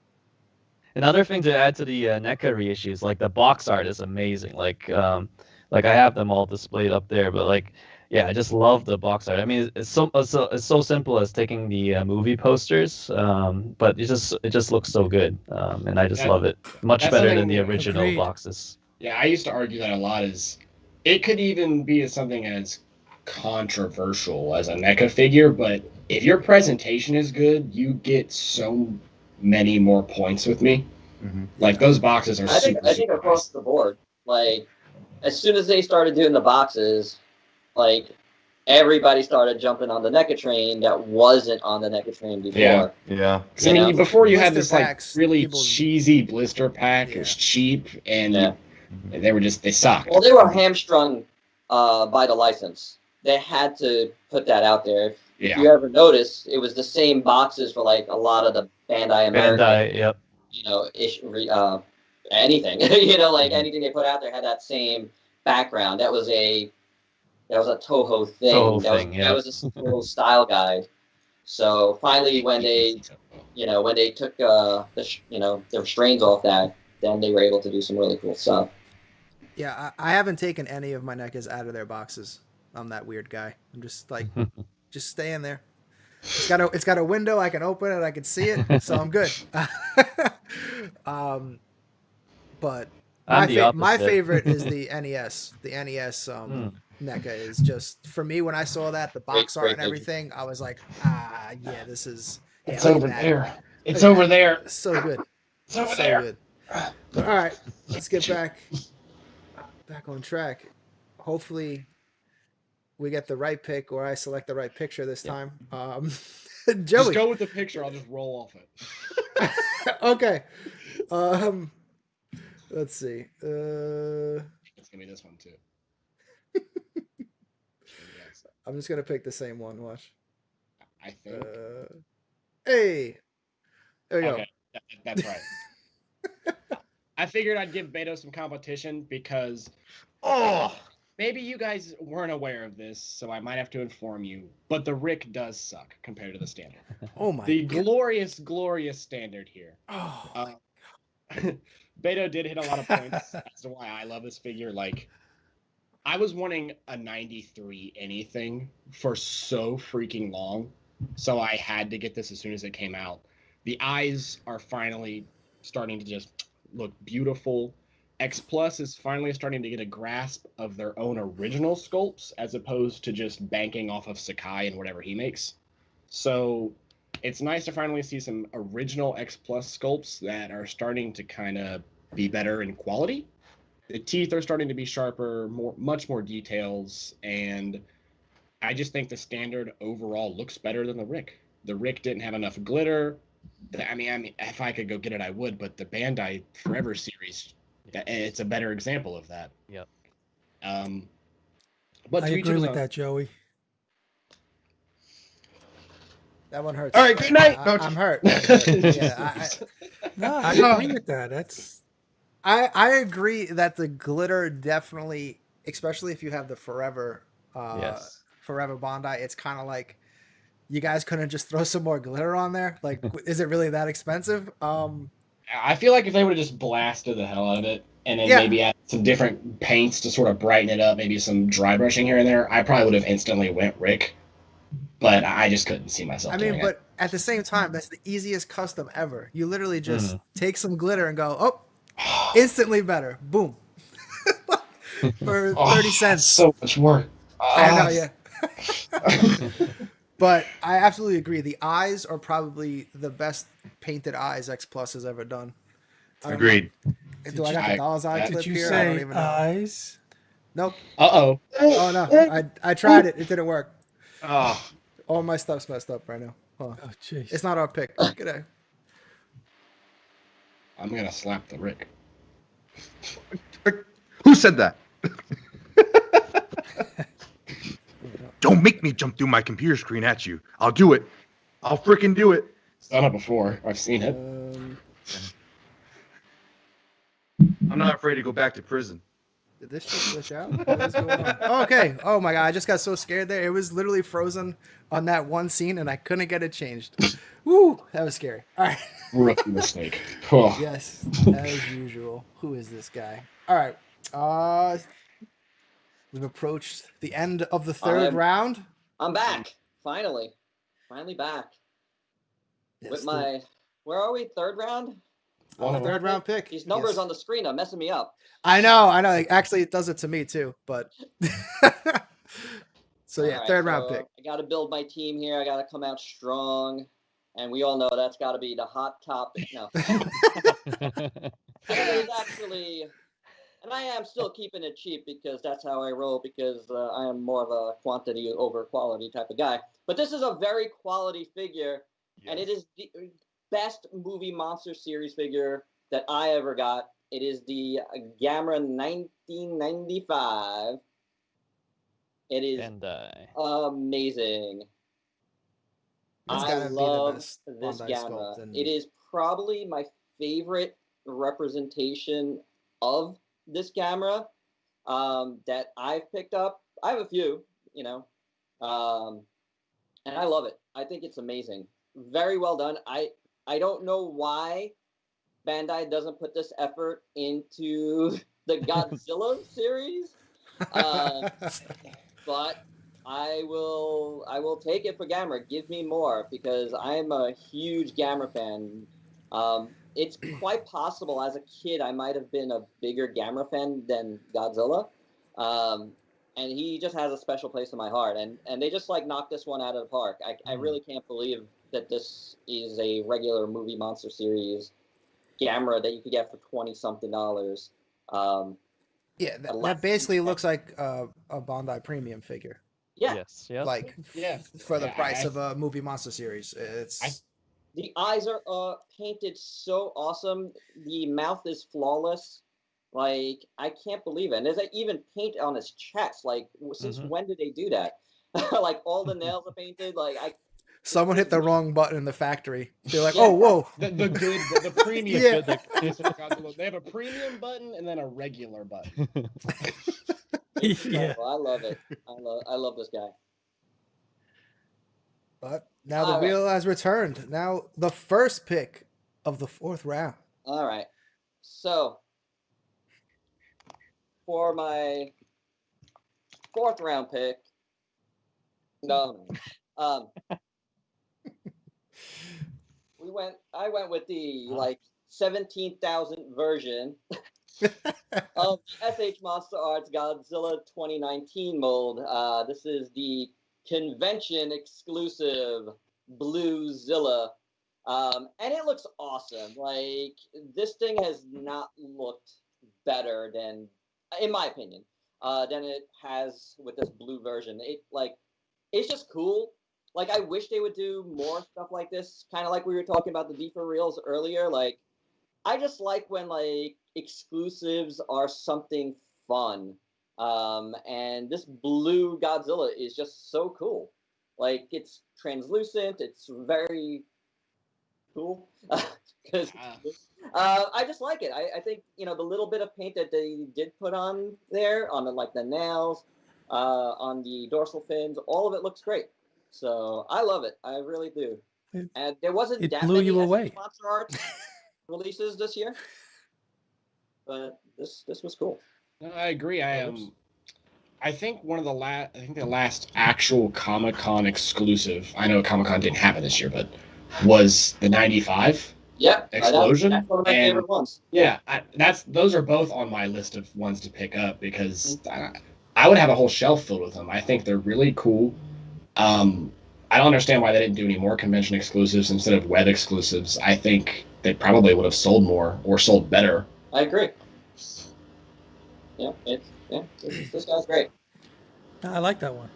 Another thing to add to the NECA reissues, like the box art is amazing. Like I have them all displayed up there, but like, yeah, I just love the box art. I mean, it's so simple as taking the movie posters, but it just looks so good, and I just love it. Much better than the original Agreed. boxes. Yeah, I used to argue that a lot. Is it could even be something as controversial as a NECA figure, but if your presentation is good, you get so many more points with me. Mm-hmm. Like those boxes are I think super across the board, like as soon as they started doing the boxes, like everybody started jumping on the NECA train that wasn't on the NECA train before. Yeah. I mean, before you had Blister this packs, like really people- cheesy blister pack. It was cheap, and they sucked. Well, they were hamstrung by the license. They had to put that out there. If you ever notice, it was the same boxes for like a lot of the Bandai American, Yep. you know, anything, you know, like anything they put out there had that same background. That was a Toho thing. That was a little style guide. So finally, when they took the restraints off that, then they were able to do some really cool stuff. Yeah, I haven't taken any of my NECAs out of their boxes. I'm that weird guy. I'm just like, just stay in there. It's got a window. I can open it. I can see it. So I'm good. But my favorite is the NES. The NES NECA is just, for me, when I saw that, the box art and everything, I was like, yeah, this is. Yeah, It's over there. It's over there. So good. It's over So there. good. But all right, let's get back on track. Hopefully, we get the right pick, or I select the right picture this Yep. time. Just Joey. go with the picture. I'll just roll off it. Okay. Let's see. It's gonna be this one too. I'm just gonna pick the same one. Watch. I think. Hey, there we Okay, that's right. I figured I'd give Beto some competition because maybe you guys weren't aware of this, so I might have to inform you. But the Rick does suck compared to the standard. go. Oh my. The God. glorious standard here. Oh. Beto did hit a lot of points as to why I love this figure. Like, I was wanting a 93 anything for so freaking long, so I had to get this as soon as it came out. The eyes are finally starting to just look beautiful. X Plus is finally starting to get a grasp of their own original sculpts as opposed to just banking off of Sakai and whatever he makes. So it's nice to finally see some original X Plus sculpts that are starting to kind of be better in quality. The teeth are starting to be sharper, much more details, and I just think the standard overall looks better than the Rick. The Rick didn't have enough glitter. I mean, if I could go get it, I would. But the Bandai Forever series, it's a better example of that. Yep. But I to each agree his with own. that, Joey. That one hurts. All right, good night. I'm hurt. Yeah, No, I agree with that. That's I agree that the glitter definitely, especially if you have the Forever Yes. Forever Bandai, it's kind of like you guys couldn't just throw some more glitter on there. Like, is it really that expensive? I feel like if they would have just blasted the hell out of it and then Yeah. maybe add some different paints to sort of brighten it up, maybe some dry brushing here and there, I probably would have instantly went Rick. But I just couldn't see myself I doing mean, it. but at the same time, that's the easiest custom ever. You literally just take some glitter and go, oh, instantly better. Boom. For 30 cents. So much work. I know, yeah. But I absolutely agree. The eyes are probably the best painted eyes X Plus has ever done. Agreed. Do I got the doll's eye clip did you here? I don't say even know. eyes? Nope. Uh-oh. Oh no. I tried it. It didn't work. Oh, All my stuff's messed up right now. Hold on. Oh, jeez. It's not our pick. Good day. I'm going to slap the Rick. who said that? Don't make me jump through my computer screen at you. I'll do it. I'll freaking do it. It's done it before. I've seen it. I'm not afraid to go back to prison. Did this just glitch out? What is going on? Oh, okay. Oh my god, I just got so scared there. It was literally frozen on that one scene and I couldn't get it changed. Woo! That was scary. All right. Rookie mistake. Oh. Yes, as usual. Who is this guy? All right. We've approached the end of the third round. I'm back. Finally back. With my, where are we? Third round? Third round pick. These numbers Yes. on the screen are messing me up. I know. Actually, it does it to me too. But so yeah, All right, third round so pick. I got to build my team here. I got to come out strong, and we all know that's got to be the hot topic. No, it's actually, and I am still keeping it cheap because that's how I roll. Because I am more of a quantity over quality type of guy. But this is a very quality figure, and it is the best movie monster series figure that I ever got. It is the Gamera 1995. It is amazing. It's I gotta be the love best this Bandai Gamera. sculpt and- It is probably my favorite representation of this Gamera that I've picked up. I have a few, and I love it. I think it's amazing. Very well done. I don't know why Bandai doesn't put this effort into the Godzilla series, but I will take it for Gamera. Give me more because I'm a huge Gamera fan. It's quite possible as a kid I might have been a bigger Gamera fan than Godzilla, and he just has a special place in my heart. And they just knocked this one out of the park. I really can't believe that this is a regular movie monster series Gamera that you could get for $20-something. Yeah, a less that basically intense- looks like a Bandai premium figure, Yeah, Yes. Yep. like Yeah. for the Yeah, price of a movie monster series. It's the eyes are painted so awesome. The mouth is flawless. Like, I can't believe it. And there's like, even paint on his chest. Like, since Mhm. when did they do that? Like, all the nails are painted. Like, someone hit the wrong button in the factory. They're like, Yeah. oh, whoa. The premium. Yeah. They have a premium button and then a regular button. it's Yeah. incredible. I love it. I love this guy. But now the All right. wheel has returned. Now the first pick of the 4th round. All right. So, for my 4th round pick, no. I went with the like 17,000 version of the SH Monster Arts Godzilla 2019 mold. This is the convention exclusive Blue Zilla. And it looks awesome. Like, this thing has not looked better than, in my opinion, than it has with this blue version. It's just cool. Like, I wish they would do more stuff like this, kind of like we were talking about the D4 reels earlier. Like, I just like when, like, exclusives are something fun. And this blue Godzilla is just so cool. Like, it's translucent. It's very cool. Because I just like it. I think, the little bit of paint that they did put on there, on the nails, on the dorsal fins, all of it looks great. So I love it. I really do. And there wasn't It that blew many you SH away. Monster Arts releases this year, but this was cool. No, I agree. I think one of the last actual Comic-Con exclusive. I know Comic-Con didn't happen this year, but was the '95 Yeah, Explosion. That's one of my favorite ones. Yeah, those are both on my list of ones to pick up because I would have a whole shelf filled with them. I think they're really cool. I don't understand why they didn't do any more convention exclusives instead of web exclusives. I think they probably would have sold more or sold better. I agree. This guy's great. I like that one.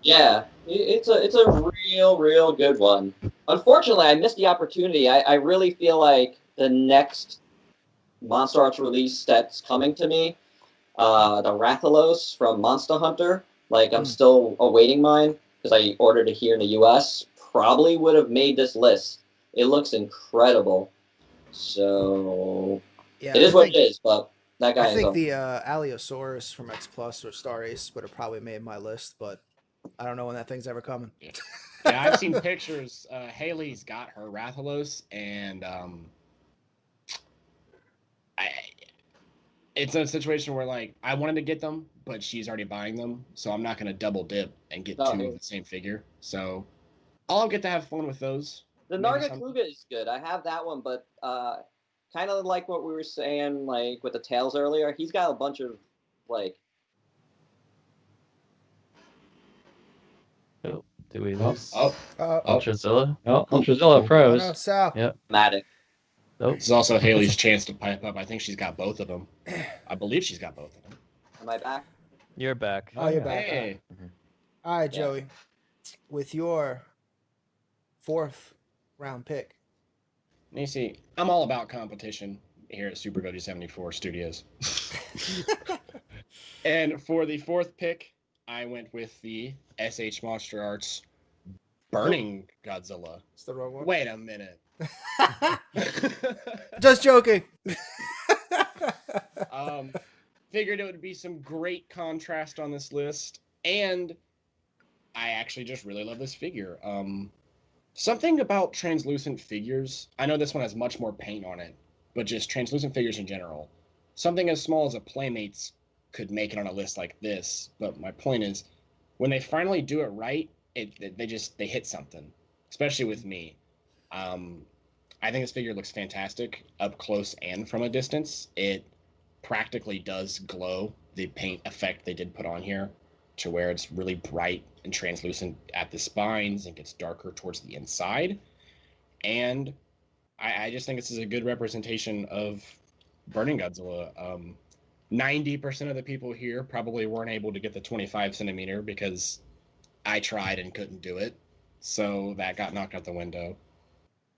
Yeah, it's a real good one. Unfortunately, I missed the opportunity. I really feel like the next Monster Arts release that's coming to me, the Rathalos from Monster Hunter, like, I'm still awaiting mine because I ordered it here in the US, probably would have made this list. It looks incredible. So, Yeah, it is what it is, but that guy I think is the Allosaurus from X Plus or Star Ace would have probably made my list, but I don't know when that thing's ever coming. Yeah, I've seen pictures. Haley's got her Rathalos, and it's a situation where, like, I wanted to get them, but she's already buying them, so I'm not going to double dip and get two of the same figure. So I'll get to have fun with those. The Nargacuga is good. I have that one, but kind of like what we were saying, like with the tails earlier, he's got a bunch of like. Oh, do we lose? Ultrazilla? Oh, Ultrazilla froze. Oh, no, Sal. Yep. Matic. Nope. This is also Haley's chance to pipe up. I think she's got both of them. I believe she's got both of them. Am I back? You're back. Oh, you're back. Hey. All right, Joey. With your 4th round pick. You see, I'm all about competition here at Super Goji 74 Studios. And for the 4th pick, I went with the SH Monster Arts Burning Godzilla. It's the wrong one. Wait a minute. Just joking. Figured it would be some great contrast on this list, and I actually just really love this figure. Something about translucent figures. I know this one has much more paint on it, but just translucent figures in general. Something as small as a Playmates could make it on a list like this. But my point is, when they finally do it right, they hit something. Especially with me. I think this figure looks fantastic up close and from a distance. It practically does glow, the paint effect they did put on here, to where it's really bright and translucent at the spines and gets darker towards the inside. And I just think this is a good representation of Burning Godzilla. 90% of the people here probably weren't able to get the 25 centimeter because I tried and couldn't do it. So that got knocked out the window.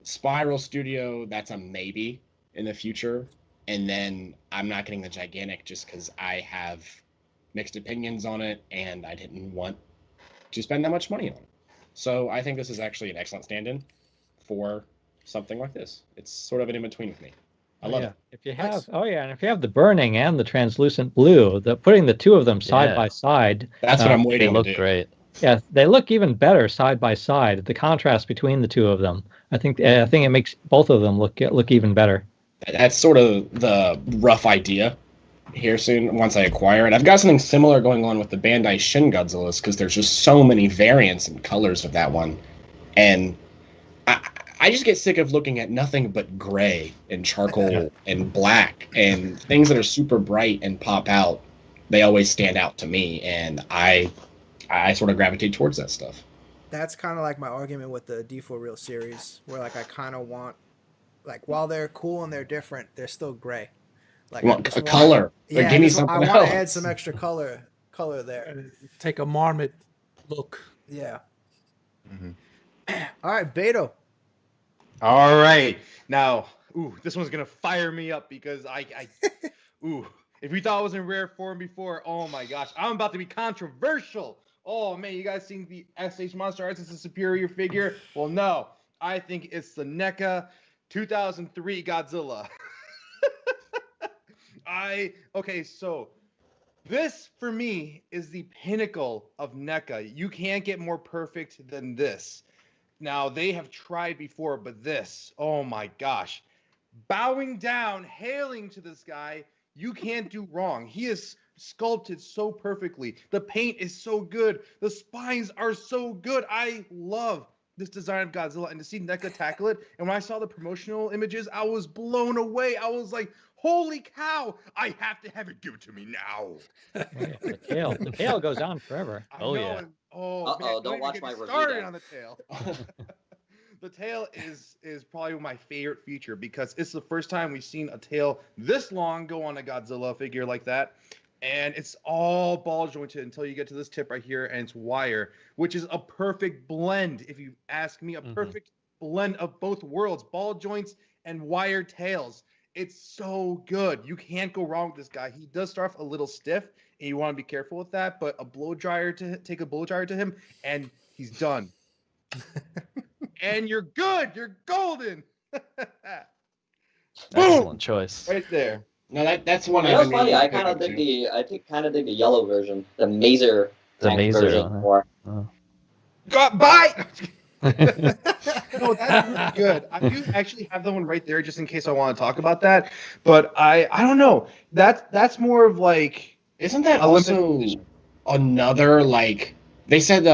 Spiral Studio, that's a maybe in the future. And then I'm not getting the gigantic just because I have mixed opinions on it and I didn't want to spend that much money on it. So I think this is actually an excellent stand-in for something like this. It's sort of an in-between with me. I love it. If you have, and if you have the burning and the translucent blue, putting the two of them side by side. That's what I'm waiting They to do. look great. Yeah, they look even better side by side. The contrast between the two of them, I think it makes both of them look even better. That's sort of the rough idea here soon once I acquire it. I've got something similar going on with the Bandai Shin Godzillas because there's just so many variants and colors of that one. And I just get sick of looking at nothing but gray and charcoal and black and things that are super bright and pop out. They always stand out to me, and I sort of gravitate towards that stuff. That's kind of like my argument with the D4 Real series, where like I kind of want, like, while they're cool and they're different, they're still gray. Like color. Yeah, give me something I else. want to add some extra color there. Take a marmot look. Yeah. Mhm. All right, Beto. All right. Now, this one's gonna fire me up because if you thought it was in rare form before, oh my gosh, I'm about to be controversial. Oh man, you guys think the SH Monster Arts is a superior figure? Well, no. I think it's the NECA 2003 Godzilla. So this for me is the pinnacle of NECA. You can't get more perfect than this. Now, they have tried before, but this, oh my gosh. Bowing down, hailing to this guy, you can't do wrong. He is sculpted so perfectly. The paint is so good. The spines are so good. I love this design of Godzilla, and to see NECA tackle it. And when I saw the promotional images, I was blown away. I was like, holy cow, I have to have it. Give it to me now. The tail goes on forever. I know, yeah. and- Don't watch my review started then. on the tail. The tail is probably my favorite feature because it's the first time we've seen a tail this long go on a Godzilla figure like that. And it's all ball jointed until you get to this tip right here, and it's wire, which is a perfect blend, if you ask me, a perfect blend of both worlds, ball joints and wire tails. It's so good. You can't go wrong with this guy. He does start off a little stiff, and you want to be careful with that, but take a blow dryer to him, and he's done. And you're good. You're golden. Excellent choice. Right there. No, that's one. You know, it's funny. I kind of dig the yellow version, the Mazer. The tank Mazer, version huh? more. Got by. No, that's really good. I do actually have the one right there just in case I want to talk about that. But I don't know. That's more of like, Isn't that a limited also edition. another, like, they said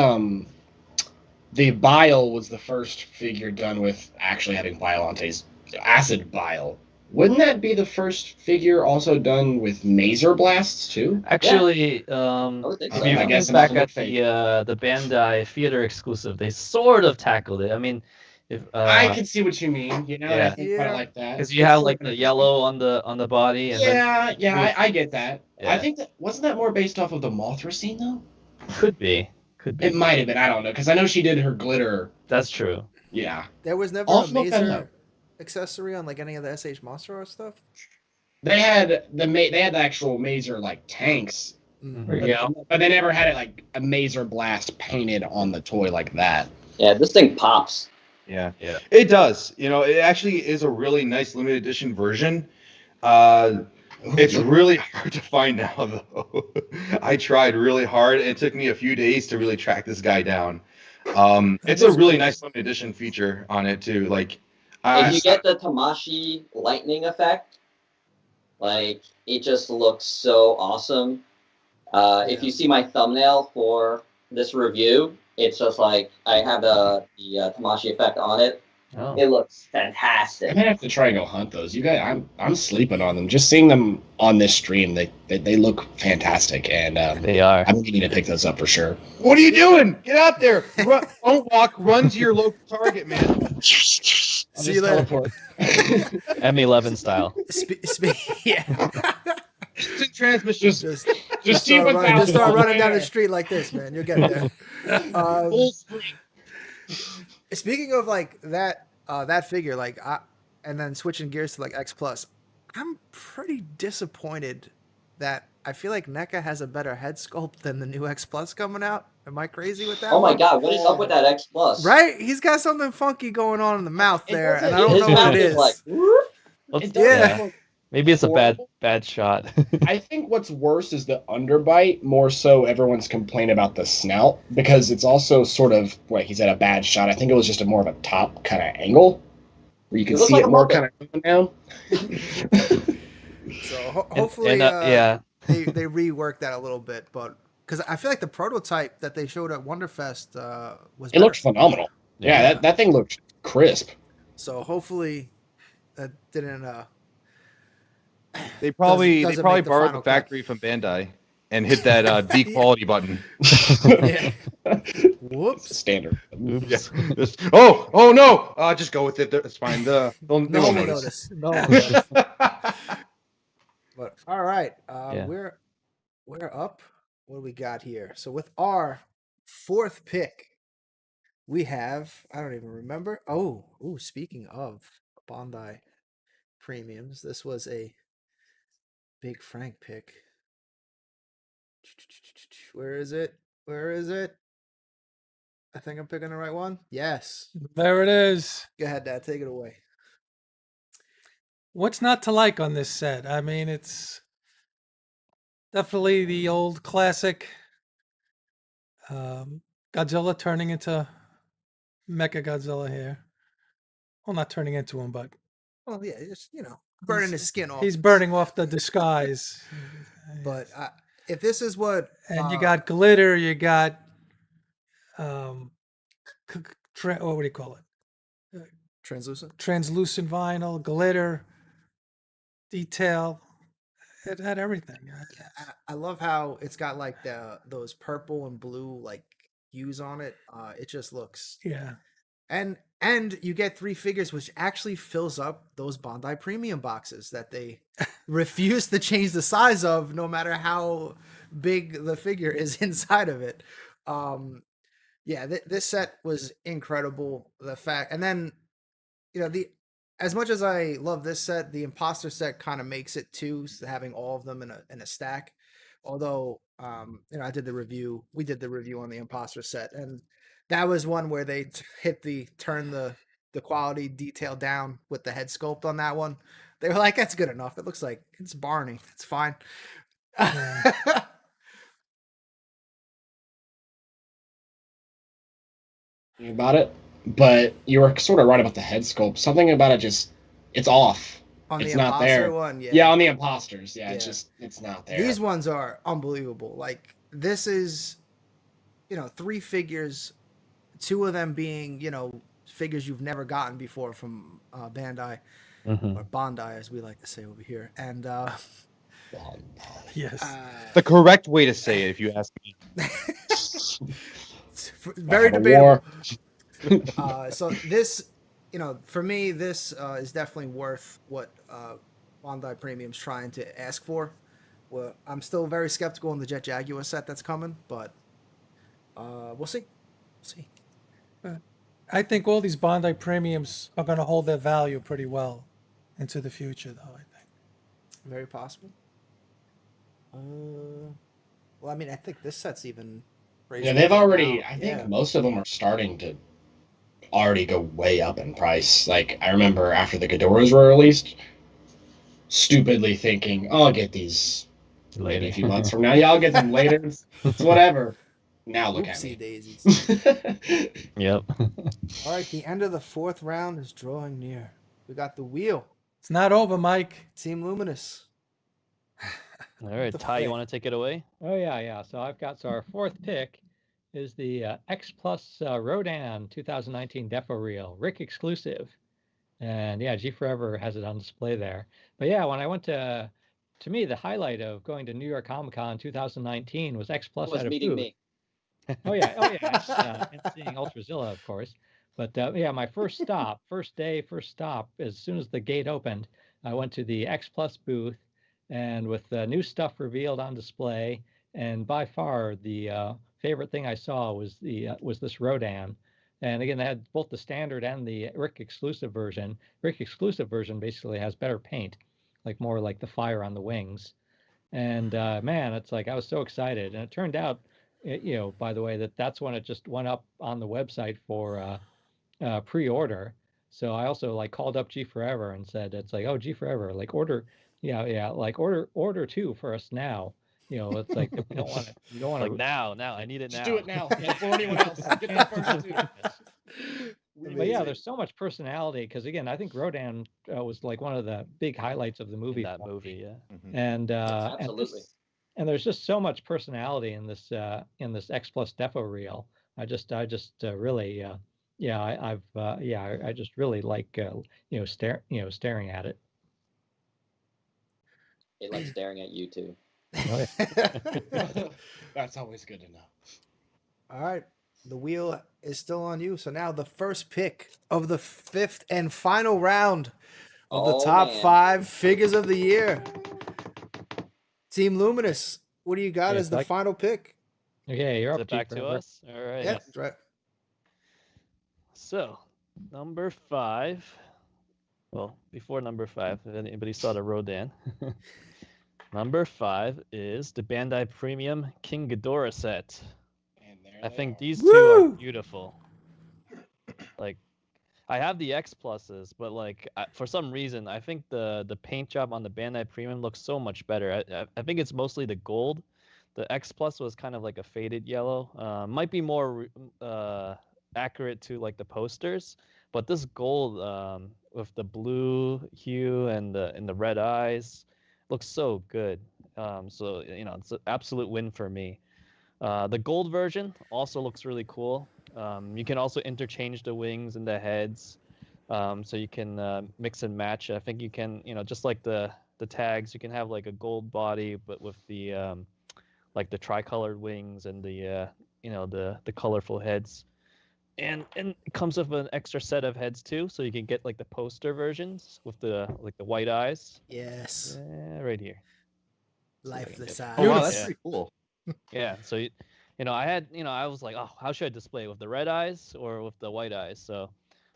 the bile was the first figure done with actually having bile on taste, acid bile. Wouldn't that be the first figure also done with Mazer blasts too? Actually, would think if so. you I guess look back it must at look the Bandai theater exclusive, they sort of tackled it. I mean, if I can see what you mean. You know, yeah. I think about Yeah. it like that. because you have like the yellow on the body, and then I get that. Yeah. I think that wasn't that more based off of the Mothra scene though. could be. It might have been. I don't know because I know she did her glitter. That's true. Yeah, There was never I'll a look that Mazer up. accessory on like any of the SH Monster Art stuff. they had the actual Mazer like tanks. There you go. But they never had it like a Mazer blast painted on the toy like that. Yeah, this thing pops. Yeah. Yeah. It does. You know, it actually is a really nice limited edition version. It's really hard to find now, though. I tried really hard. It took me a few days to really track this guy down. It's a really nice limited edition feature on it too. Like, If you get the Tamashi lightning effect, like it just looks so awesome. If you see my thumbnail for this review, it's just like I have the Tamashi effect on it. Oh. It looks I fantastic. might have to try and go hunt those. You guys, I'm sleeping on them. Just seeing them on this stream, they look fantastic, and They are. I'm going to pick those up for sure. what are you doing? Get out there! Don't walk. Run to your local Target, man. I'll See just you later. teleport. M11 style. Yeah. Instant transmission. Just see what's out. Just start running down the street like this, man. You'll get there. Full sprint. Speaking of like that figure, like and then switching gears to like X Plus, I'm pretty disappointed that I feel like NECA has a better head sculpt than the new X Plus coming out. Am I crazy with that? Oh my one? God, what is up with that X Plus? Right? He's got something funky going on in the mouth It there, and doesn't- I don't His know what mouth it is is. like, whoop. Let's- It doesn't Yeah. look Maybe it's a horrible. bad shot. I think what's worse is the underbite, more so everyone's complaint about the snout, because it's also sort of, like he said, a bad shot. I think it was just a more of a top kind of angle, where you can It looks see like it a more Muppet. kind of down. So hopefully, yeah. they rework that a little bit, but because I feel like the prototype that they showed at Wonderfest was It better. looked phenomenal. Yeah, that thing looked crisp. So hopefully that didn't. They probably doesn't borrowed make the the final cut. factory from Bandai and hit that D quality button. Yeah. It's Whoops. standard. Oops. Yeah. Oh no! Just go with it. It's fine. They No won't one will notice. notice. No one will notice. But all right, Yeah. we're up. What do we got here? So with our fourth pick, we have I don't even remember. Oh, speaking of Bondi premiums, this was a Big Frank pick. Where is it? Where is it? I think I'm picking the right one. Yes. There it is. Go ahead, Dad. Take it away. What's not to like on this set? I mean, it's definitely the old classic Godzilla turning into Mecha Godzilla here. Well, not turning into him, but Well, yeah, just burning his skin off. he's burning off the disguise. But if this is what And you got glitter, you got what do you call it? translucent. Translucent vinyl, glitter, detail. It had everything. I love how it's got like those purple and blue like hues on it. It just looks Yeah. and you get 3 figures, which actually fills up those Bondi premium boxes that they refuse to change the size of, no matter how big the figure is inside of it. Yeah, this set was incredible. The fact, and then as much as I love this set, the imposter set kind of makes it too, having all of them in a stack. Although, I did the review. We did the review on the imposter set, and that was one where they turn the quality detail down with the head sculpt on that one. They were like, "That's good enough. It looks like it's Barney. It's fine." Yeah. About it, but you were sort of right about the head sculpt. Something about it it's off. On It's the not imposter there. one, Yeah, on the imposters. Yeah, Yeah. it's not there. These ones are unbelievable. Like this is, 3 figures, 2 of them being, figures you've never gotten before from Bandai Mhm. or Bondi, as we like to say over here. And Yes. The correct way to say it, if you ask me. very Have a debatable. war. So this, for me, this is definitely worth what Bondi Premium's trying to ask for. Well, I'm still very skeptical on the Jet Jaguar set that's coming, but we'll see. I think all these Bondi premiums are going to hold their value pretty well into the future, though, I think. Very possible. Well, I mean, I think this set's even. Yeah, they've already. now. I think Yeah. most of them are starting to already go way up in price. Like I remember after the Ghidorahs were released, stupidly thinking, "Oh, I'll get these maybe a few months from now. Yeah, I'll get them later. It's whatever." Now look at Oopsie me. daisies. Yep. All right, the end of the 4th round is drawing near. We got the wheel. It's not over, Mike. Team Luminous. All right, The Ty, you frick? want to take it away? Oh yeah. So our 4th pick is the X Plus Rodan 2019 Defo Reel, Rick exclusive, and yeah, G Forever has it on display there. But yeah, when I went to me, the highlight of going to New York Comic Con 2019 was X Plus Was at a meeting booth. me. Oh yeah, and seeing Ultrazilla, of course. But yeah, my first stop, first stop, as soon as the gate opened, I went to the X Plus booth, and with the new stuff revealed on display, and by far the favorite thing I saw was this Rodan. And again, they had both the standard and the Rick exclusive version. Rick exclusive version basically has better paint, like more like the fire on the wings. And man, it's like I was so excited, and it turned out, by the way, that's when it just went up on the website for pre-order. So I also like called up G Forever and said, it's like, oh, G Forever, like order, yeah, like order two for us now. It's like we don't want to, you don't want Like to. now, I need it Just now. do it now before anyone else. Get the first two. But yeah, there's so much personality because again, I think Rodan was like one of the big highlights of the movie. In that for me. movie, yeah. And Absolutely. and there's just so much personality in this X Plus Defo reel. I just really I just really like staring at it. It likes staring at you too. Oh, yeah. That's always good to know. All right. The wheel is still on you. So now the first pick of the 5th and final round of the top man. 5 figures of the year. Team Luminous, what do you got Yeah, as the like- final pick? Okay, you're Is up it back G to Forever. us? All right. Yeah, that's right. So, number 5. Well, before number 5, if anybody saw the Rodan. Number 5 is the Bandai Premium King Ghidorah set. And there I they think are. these two are Woo! beautiful. Like, I have the X pluses, but like for some reason, I think the paint job on the Bandai Premium looks so much better. I think it's mostly the gold. The X plus was kind of like a faded yellow. Might be more accurate to like the posters, but this gold with the blue hue and the red eyes looks so good. So it's an absolute win for me. The gold version also looks really cool. You can also interchange the wings and the heads, so you can mix and match. I think you can, just like the tags, you can have like a gold body, but with the like the tricolored wings and the the colorful heads. And it comes with an extra set of heads too, so you can get like the poster versions with the white eyes. Yes. Yeah, right here. Lifeless get- eyes. Oh wow, that's Yeah. pretty cool. Yeah, so I had I was like, oh, how should I display it, with the red eyes or with the white eyes? So,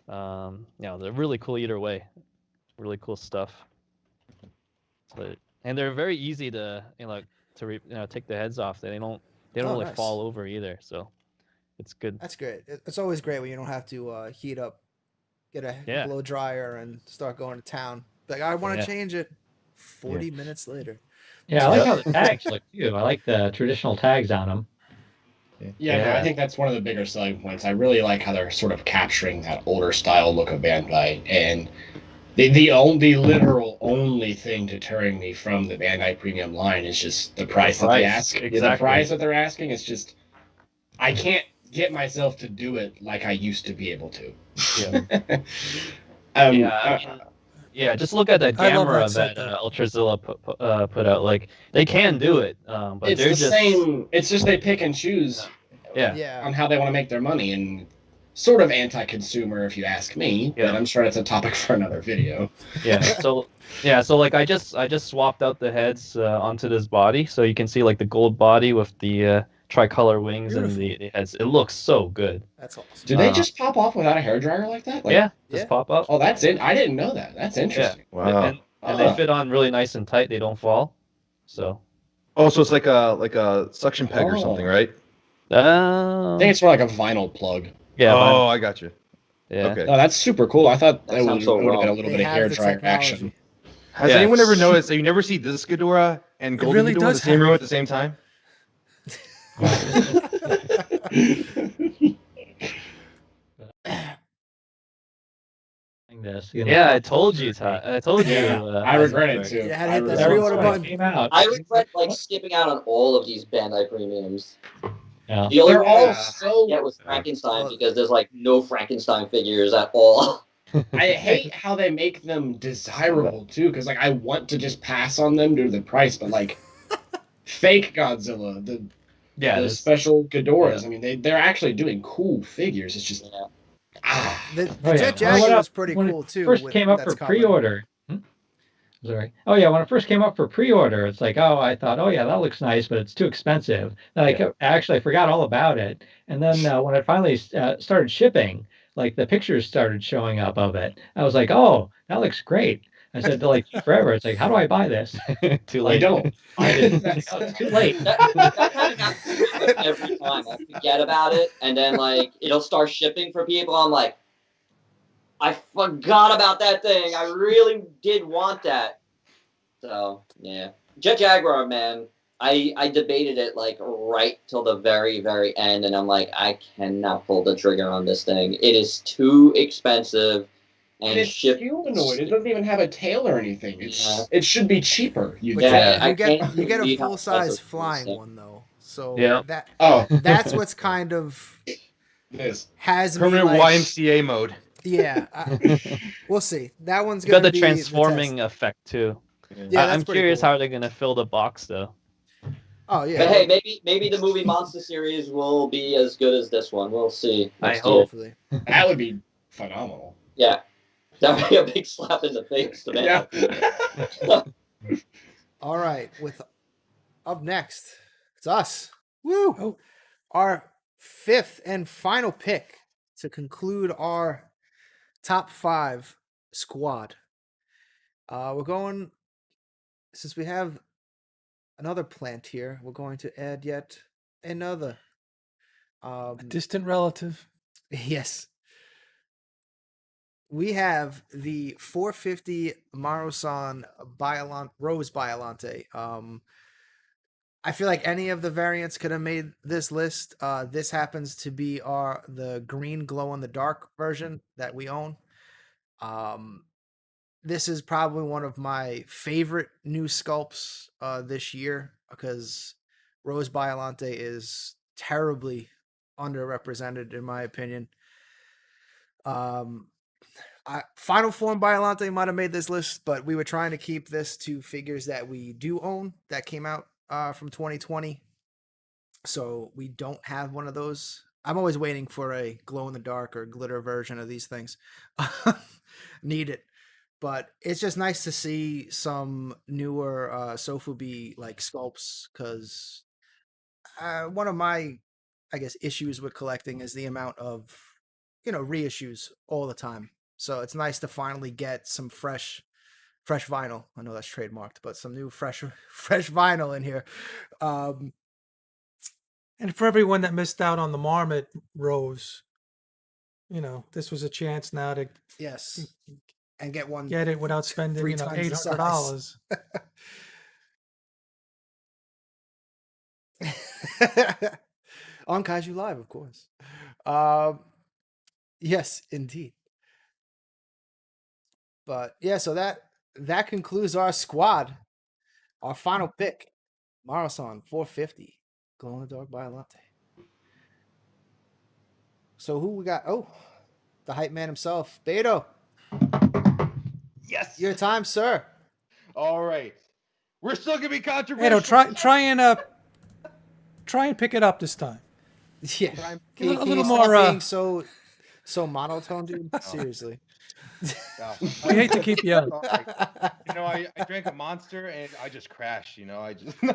they're really cool either way. Really cool stuff. So, and they're very easy to take the heads off. They don't Oh, really nice. fall over either. So, it's good. That's great. It's always great when you don't have to heat up, get a Yeah. blow dryer, and start going to town. Like, I want to Yeah. change it. 40 minutes later. Yeah, I like how the tags look too. I like the traditional tags on them. Yeah, no, Yeah. I think that's one of the bigger selling points. I really like how they're sort of capturing that older style look of Bandai, and the literal only thing deterring me from the Bandai Premium line is just the price that they price, ask. Yeah, the exactly. price that they're asking is just, I can't get myself to do it like I used to be able to. Yeah, just look at that I love camera that set, that though. Ultrazilla put out. Like, they can do it, but it's they're the just same. It's just they pick and choose Yeah. Yeah. on how they want to make their money, and sort of anti-consumer if you ask me. Yeah. But I'm sure it's a topic for another video. Yeah. So like I just swapped out the heads onto this body, so you can see like the gold body with the tricolor wings and the heads. It looks so good. That's awesome. Do they just pop off without a hairdryer like that? Like, Yeah, just Yeah. pop up. Oh, that's it. I didn't know that. That's interesting. Wow. And they fit on really nice and tight. They don't fall. So. Oh, so it's like a suction peg or something, right? I think it's more like a vinyl plug. Yeah. Oh, I got you. Yeah. Okay. Oh, that's super cool. I thought That it would sounds so have been a wrong. little They bit of have the hairdryer action. technology. Has Yeah. anyone ever noticed that you never see this Ghidorah and Golden really Ghidorah in the does same room at the same time? This, Yeah, I told you, Ty. I told you. Yeah, I regret it Eisenberg. too. You had to I hit that regret it. pre-order When button. it came out. I regret like skipping out on all of these Bandai premiums. Yeah. The only They're one all I so. get was Frankenstein because there's like no Frankenstein figures at all. I hate how they make them desirable too, because like I want to just pass on them due to the price, but like fake Godzilla, the Yeah. special Ghidorahs. I mean, they're actually doing cool figures. It's just Yeah. The Oh, yeah. Jet When it went Jaguar up- was pretty when it cool too. First came up that's for coming. pre-order. Sorry. Oh yeah, when it first came up for pre-order, it's like, oh, I thought, oh yeah, that looks nice, but it's too expensive. Then I forgot all about it, and then when it finally started shipping, like the pictures started showing up of it, I was like, oh, that looks great. I said to like forever, it's like, how do I buy this? Too Like, late. don't. It's too late. That kind of happens to me like, every time. I forget about it, and then like it'll start shipping for people. I'm like, I forgot about that thing. I really did want that. So yeah, Jet Jaguar, man. I debated it like right till the very, very end, and I'm like, I cannot pull the trigger on this thing. It is too expensive, and it's humanoid. It doesn't even have a tail or anything. It should be cheaper. But Yeah, you get can't you get a believe how full size expensive it is, flying yeah. one though. So Yeah. that's what's kind of This has me Permanent like YMCA mode. yeah. We'll see. That one's You got gonna the be transforming the effect too. test. Yeah, that's I'm pretty curious cool. how are they gonna fill the box though. Oh yeah. But hey, maybe the movie Monster series will be as good as this one. We'll see. I next hope. year. Hopefully. that would be phenomenal. Yeah, that would be a big slap in the face to me. Yeah. All right. With up next, it's us. Woo! Oh. Our fifth and final pick to conclude our top 5 squad. We're going, since we have another plant here, we're going to add yet another. A distant relative. Yes. We have the 450 Marusan Rose Biolante. I feel like any of the variants could have made this list. This happens to be the green glow in the dark version that we own. This is probably one of my favorite new sculpts this year because Rose Biolante is terribly underrepresented in my opinion. Final Form Biolante might have made this list, but we were trying to keep this to figures that we do own that came out from 2020. So we don't have one of those. I'm always waiting for a glow in the dark or glitter version of these things. Need it. But it's just nice to see some newer Sofubi like sculpts because one of my, I guess, issues with collecting is the amount of, reissues all the time. So it's nice to finally get some fresh vinyl. I know that's trademarked, but some new fresh vinyl in here. And for everyone that missed out on the Marmot Rose, this was a chance now to Yes. And get one. get it without spending, 3 times the size. $800. On Kaiju Live, of course. Yes, indeed. But yeah, so that concludes our squad. Our final pick, Marathon 450, Glow in the Dark Biolante. So who we got? Oh, the hype man himself, Beto. Yes. Your time, sir. All right. We're still gonna be controversial. Hey, try and pick it up this time. Yeah, A little you more, stop being so monotone, dude. Seriously. No. We hate to keep you up. Sorry. I drank a Monster and I just crashed. I just no.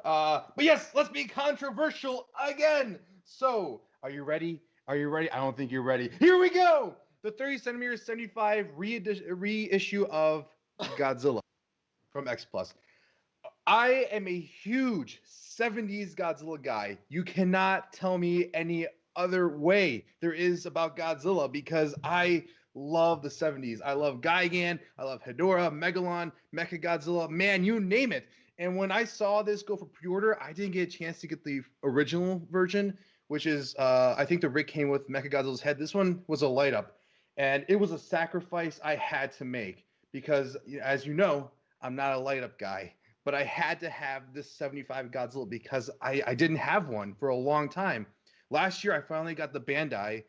But yes, let's be controversial again. So, are you ready? Are you ready? I don't think you're ready. Here we go. The 30 centimeter 75 reissue of Godzilla from X Plus. I am a huge 70s Godzilla guy. You cannot tell me any other way there is about Godzilla because I love the 70s. I love Gigan, I love Hedorah, Megalon, Mechagodzilla, man, you name it. And when I saw this go for pre-order, I didn't get a chance to get the original version, which is, I think the rig came with Mechagodzilla's head. This one was a light up. And it was a sacrifice I had to make because, as you know, I'm not a light up guy. But I had to have this 75 Godzilla because I didn't have one for a long time. Last year, I finally got the Bandai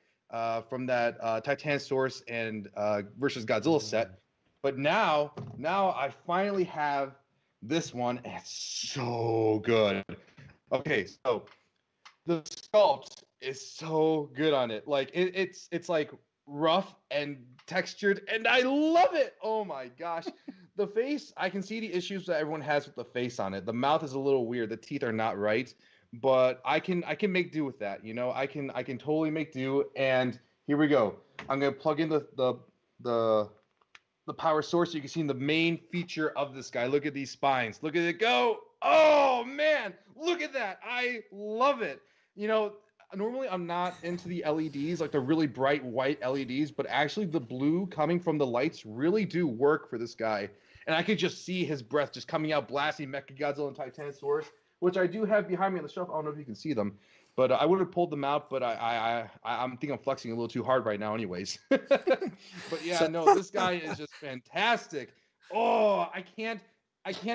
from that Titanosaurus and versus Godzilla set. But now I finally have this one, and it's so good. Okay, so the sculpt is so good on it. Like it's like rough and textured, and I love it. Oh my gosh. The face, I can see the issues that everyone has with the face on it. The mouth is a little weird. The teeth are not right, but I can make do with that. You know, I can totally make do. And here we go. I'm gonna plug in the power source so you can see the main feature of this guy. Look at these spines. Look at it go. Oh man, look at that. I love it. You know, normally I'm not into the LEDs, like the really bright white LEDs, but actually the blue coming from the lights really do work for this guy. And I could just see his breath just coming out, blasting Mechagodzilla and Titanosaurus, which I do have behind me on the shelf. I don't know if you can see them, but I would have pulled them out, but I'm think I'm flexing a little too hard right now anyways. But yeah, no, this guy is just fantastic. Oh, I can't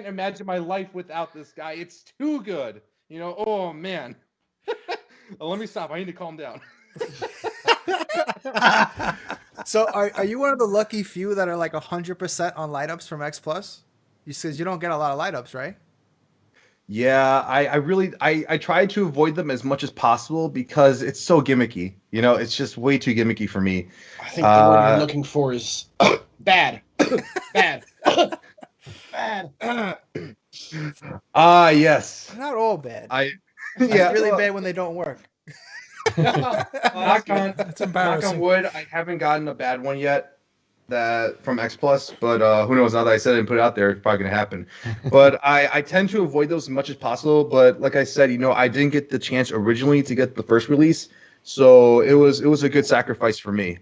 imagine my life without this guy. It's too good. You know, oh man. Oh, let me stop. I need to calm down. So are you one of the lucky few that are like 100% on light ups from X Plus? You says you don't get a lot of light ups, right? Yeah, I really I try to avoid them as much as possible because it's so gimmicky. You know, it's just way too gimmicky for me. I think the word you're looking for is bad. Bad. Bad. Yes. Not all bad. Yeah. It's really bad when they don't work. Knock on, That's knock on embarrassing. wood, I haven't gotten a bad one yet that from X Plus, but who knows? Now that I said it and put it out there, it's probably gonna happen. But I tend to avoid those as much as possible. But like I said, you know, I didn't get the chance originally to get the first release, so it was a good sacrifice for me.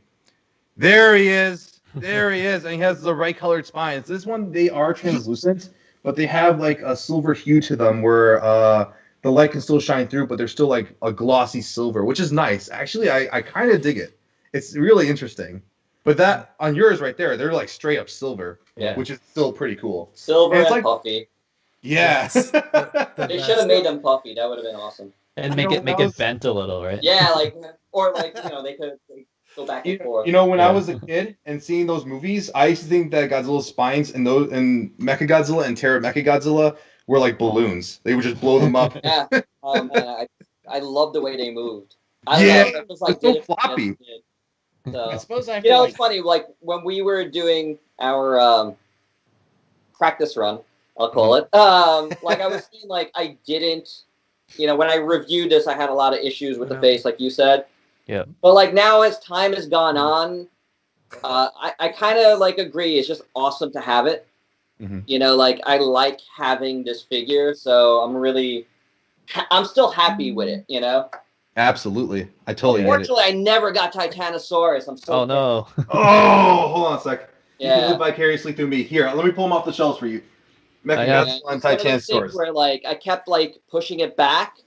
There he is. There he is, and he has the right colored spines. This one, they are translucent, but they have like a silver hue to them where the light can still shine through, but they're still like a glossy silver, which is nice. Actually, I kind of dig it. It's really interesting. But that on yours right there, they're like straight up silver, Yeah. which is still pretty cool. Silver It's and like- puffy. Yes. They should have made them puffy. That would have been awesome. And You know, make that it was- bent a little, right? Yeah, like or like they could go back and forth. You know, when I Yeah. was a kid and seeing those movies, I used to think that Godzilla's spines and Mechagodzilla and Terra Mechagodzilla were like balloons. They would just blow them up. Yeah. Man, I love the way they moved. Yeah, It was like they're so did it for floppy. kids did. So, I suppose I have you to, know, like, it's funny. Like when we were doing our practice run, I'll call it. Like I was saying, like I didn't, you know, when I reviewed this, I had a lot of issues with the face, like you said. Yeah. But like now, as time has gone on, I kind of like agree. It's just awesome to have it. Mhm. You know, like I like having this figure, so I'm still happy with it. You know. Absolutely. I totally get it. Unfortunately, I never got Titanosaurus. I'm so Oh no. Oh, hold on a sec. You can Yeah. live vicariously through me. Here, let me pull them off the shelves for you. I have- Mechagodzilla and It's one of those things Titanosaurus. where like I kept like pushing it back.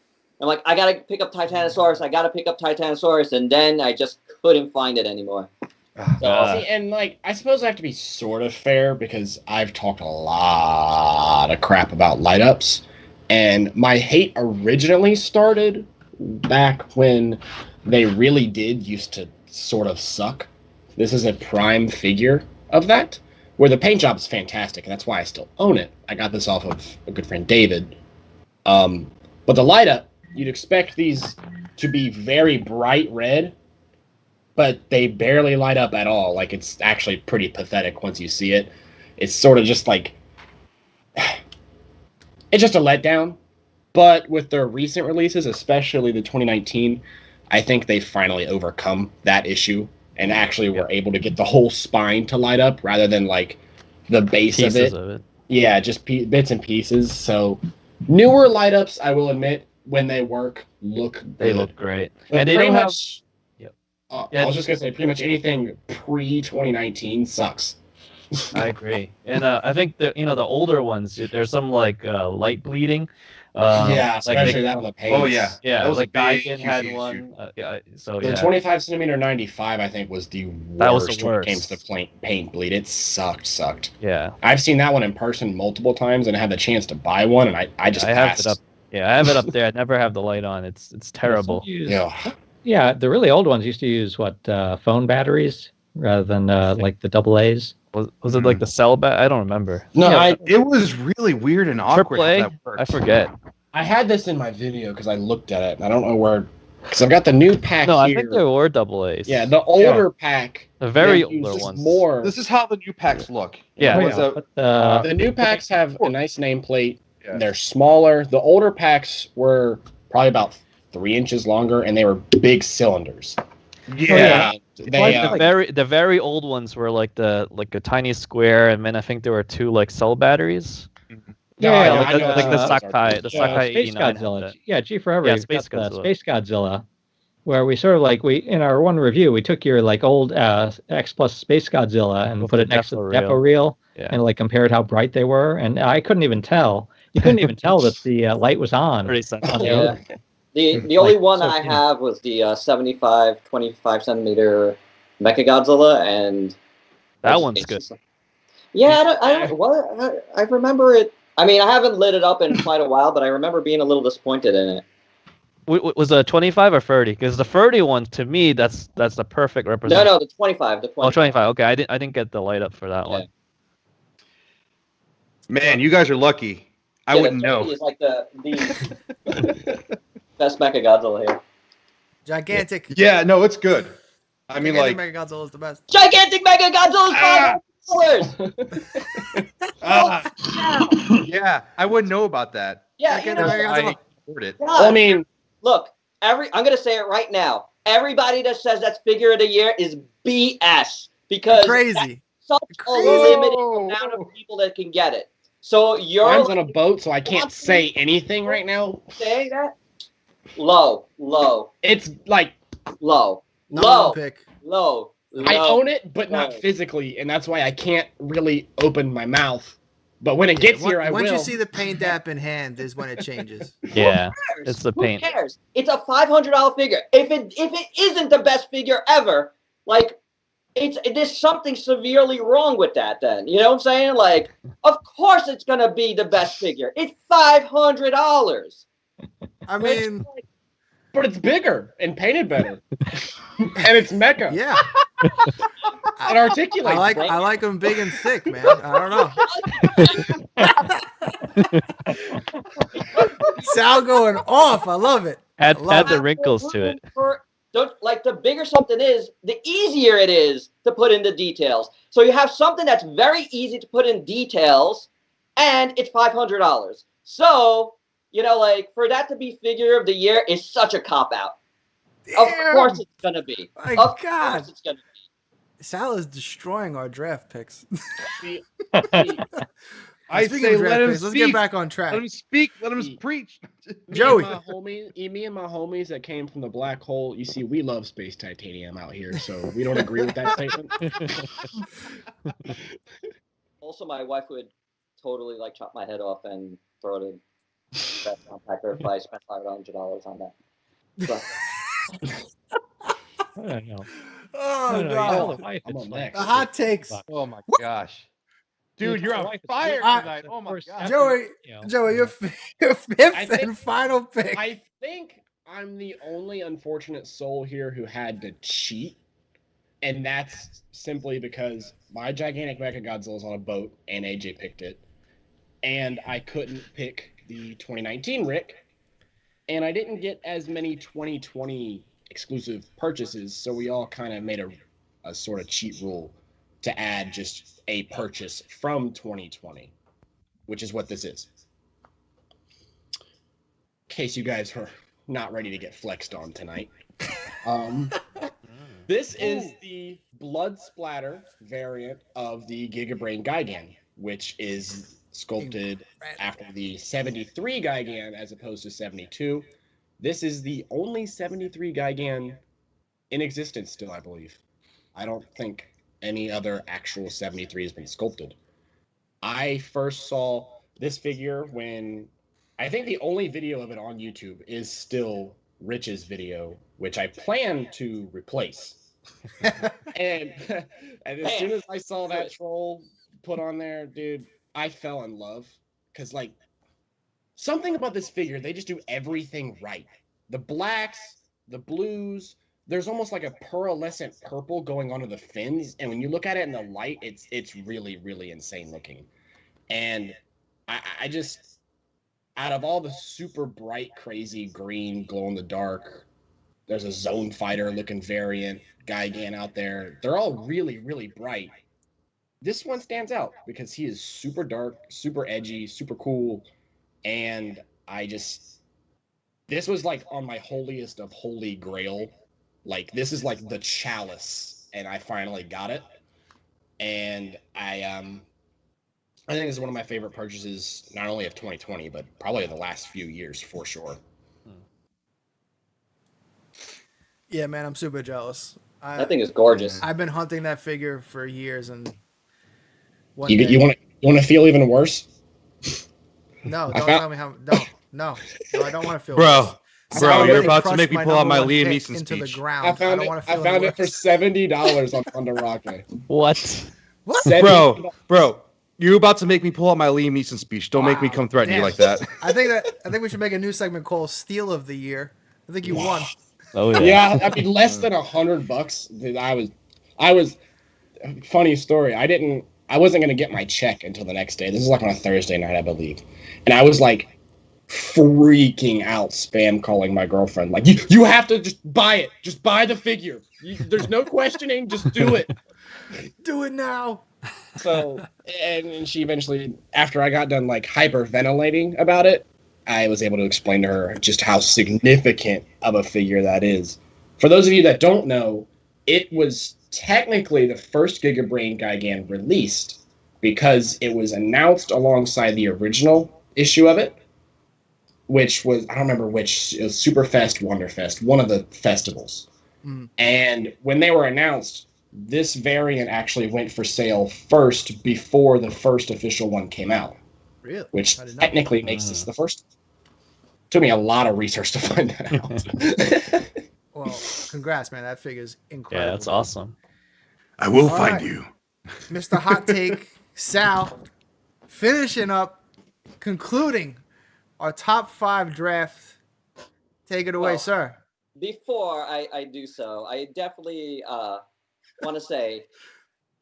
I'm like, I gotta pick up Titanosaurus. I gotta pick up Titanosaurus, and then I just couldn't find it anymore. So, see, and like I suppose I have to be sort of fair because I've talked a lot of crap about light ups, and my hate originally started back when they really did used to sort of suck. This is a prime figure of that, where the paint job is fantastic, and that's why I still own it. I got this off of a good friend David. But the light up, you'd expect these to be very bright red, but they barely light up at all. Like, it's actually pretty pathetic once you see it. It's sort of just like it's just a letdown. But with their recent releases, especially the 2019, I think they finally overcome that issue and actually were able to get the whole spine to light up rather than like the base Pieces of it. of it. Yeah, just bits and pieces. So newer light ups, I will admit, when they work, look They good. look great. But And they pretty don't have much. Yep. I was just gonna say, pretty much anything pre 2019 sucks. I agree, and I think the the older ones, there's some like light bleeding. Yeah, like especially they, that on the paint. Oh, yeah. yeah, That was like a big, Daikin huge had issue. one. Yeah, so The yeah, 25 centimeter 95, I think, was the worst That was the when it came to worst. the paint bleed. It sucked. yeah. I've seen that one in person multiple times and had the chance to buy one, and I just I have passed. it up. Yeah, I have it up there. I never have the light on. It's terrible. Yeah. Yeah, the really old ones used to use phone batteries rather than like the double A's. Was it like the cell bat? I don't remember. No, Yeah, It was really weird and awkward how AAA? that worked. I forget. I had this in my video because I looked at it, and I don't know where Because I've got the new pack No, here. I think there were double A's. Yeah, the older pack. The very they use older ones. More. This is how the new packs look. Yeah, It was a- But, The new packs have a nice nameplate. Yeah. They're smaller. The older packs were probably about 3 inches longer, and they were big cylinders. yeah. The very old ones were like a tiny square, and then I think there were 2 like cell batteries. Yeah, like the Sakai Space 89 had Godzilla. that. Yeah, G Forever. Yeah, you've Space got the Godzilla. Space Godzilla, where we sort of like in our one review we took your like old X Plus Space Godzilla and With put the it next to the Depo Depo reel Yeah. and like compared how bright they were, and I couldn't even tell. You couldn't even tell that the light was on. Pretty sensitive. Yeah. The only Like, one so I thin. have was the 75, 25 centimeter Mechagodzilla, and That one's good. Yeah, I remember it. I mean, I haven't lit it up in quite a while, but I remember being a little disappointed in it. Was it 25 or 30? Because the 30 one, to me, that's the perfect No, representation. no, the 25. The 25. Oh, 25. Okay, I didn't get the light up for that one. Man, you guys are lucky. I Yeah, wouldn't the 30 know. is like the best Mechagodzilla here. Gigantic. Yeah, no, it's good. I mean, like, Gigantic Mechagodzilla is the best. Gigantic Mechagodzilla Ah! $500. yeah, I wouldn't know about that. Yeah, Gigantic you know, Mechagodzilla. I support it. God. Well, I mean, Look, I'm gonna say it right now. Everybody that says that's figure of the year is BS because Crazy. such a Crazy. limited amount of people that can get it. So you're mine's on a boat, so I can't say anything right now. saying that low. It's like Low. Number Low. one pick. Low. I Low. own it, but not No. physically, and that's why I can't really open my mouth. But when it gets here, I Once will. you see the paint app in hand is when it changes. Yeah, Who cares? it's the Who paint. cares? It's a $500 figure. If it isn't the best figure ever, like there's something severely wrong with that. Then you know what I'm saying? Like, of course it's gonna be the best figure. It's $500. I mean, But it's bigger and painted better, and it's mecha. yeah. It articulates. I like them big and thick, man. I don't know. Sal going off. I love it. Add love the it. wrinkles to it. The bigger something is, the easier it is to put in the details. So you have something that's very easy to put in details, and it's $500. So, you know, like, for that to be figure of the year is such a cop-out. Of course it's going to be. My Of God. course it's going to be. Sal is destroying our draft picks. I Speaking say of draft let him picks, let's speak. get back on track. Let him speak. Let him preach. Joey. Me and my homies that came from the black hole. You see, we love space titanium out here, so we don't agree with that statement. Also, my wife would totally, like, chop my head off and throw it in that compactor if I spent $500 on that. So, I don't know. Oh, No, you God. tell the wife I'm it's on like next. The hot takes. Oh my gosh. Dude, You you're tell on the wife it's fire like- tonight. Oh my First god. step. Joey, You know, Joey, your I fifth think- and final pick. I think I'm the only unfortunate soul here who had to cheat, and that's simply because my gigantic Mechagodzilla is on a boat, and AJ picked it, and I couldn't pick the 2019 Rick, and I didn't get as many 2020 exclusive purchases, so we all kind of made a sort of cheat rule to add just a purchase from 2020, which is what this is. In case you guys are not ready to get flexed on tonight. This is the blood splatter variant of the Gigabrain Gigan, which is sculpted after the 73 Gigan as opposed to 72. This is the only 73 Gigan in existence still, I believe. I don't think any other actual 73 has been sculpted. I first saw this figure when I think the only video of it on YouTube is still Rich's video, which I plan to replace. and as soon as I saw that troll put on there, dude, I fell in love. Because, like, something about this figure, they just do everything right. The blacks, the blues, there's almost like a pearlescent purple going onto the fins. And when you look at it in the light, it's really, really insane looking. And I just, out of all the super bright, crazy green, glow in the dark There's a Zone Fighter looking variant Gigan out there. They're all really, really bright. This one stands out because he is super dark, super edgy, super cool, and this was like on my holiest of holy grail. Like this is like the chalice, and I finally got it. And I think this is one of my favorite purchases, not only of 2020, but probably of the last few years for sure. Yeah, man, I'm super jealous. That thing is gorgeous. I've been hunting that figure for years, and You want to feel even worse? No, don't tell me how. No, I don't want to feel. Bro, worse. bro, Already you're about to crushed make me my pull out my number one Liam pick Neeson into the speech. ground. I found don't it. want to I feel found any it for worse. $70 on Thunder Rocket. What? Bro, you're about to make me pull out my Liam Neeson speech. Don't make me come threaten you Damn. like that. I think we should make a new segment called "Steal of the Year." I think you won. Oh yeah. Yeah, I mean less than $100. Dude, I was. Funny story. I wasn't gonna get my check until the next day. This is like on a Thursday night, I believe, and I was like freaking out, spam calling my girlfriend, like you have to just buy it, just buy the figure. There's no questioning, just do it. Do it now. So, and she eventually, after I got done like hyperventilating about it, I was able to explain to her just how significant of a figure that is. For those of you that don't know, it was technically the first Gigabrain Gigan released because it was announced alongside the original issue of it, which was, I don't remember which, it was Superfest, Wonderfest, one of the festivals. And when they were announced, this variant actually went for sale first before the first official one came out. Really? Which technically makes this the first. Took me a lot of research to find that out. Well, congrats, man. That figure's incredible. Yeah, that's awesome. I will All find right. you. Mr. Hot Take, Sal, finishing up, concluding our top 5 draft. Take it away, Well, sir. Before I do so, I definitely want to say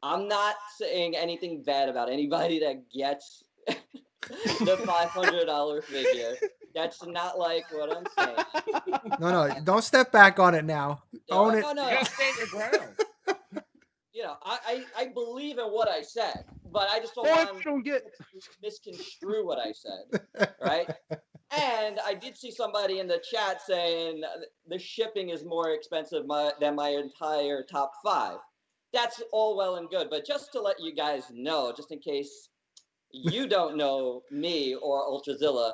I'm not saying anything bad about anybody that gets the $500 figure. That's not like what I'm saying. No, don't step back on it now. Own it. No. You gotta stand your ground. You know, I believe in what I said, but I just don't want to misconstrue what I said, right? And I did see somebody in the chat saying the shipping is more expensive than my entire top 5. That's all well and good, but just to let you guys know, just in case you don't know me or Ultrazilla,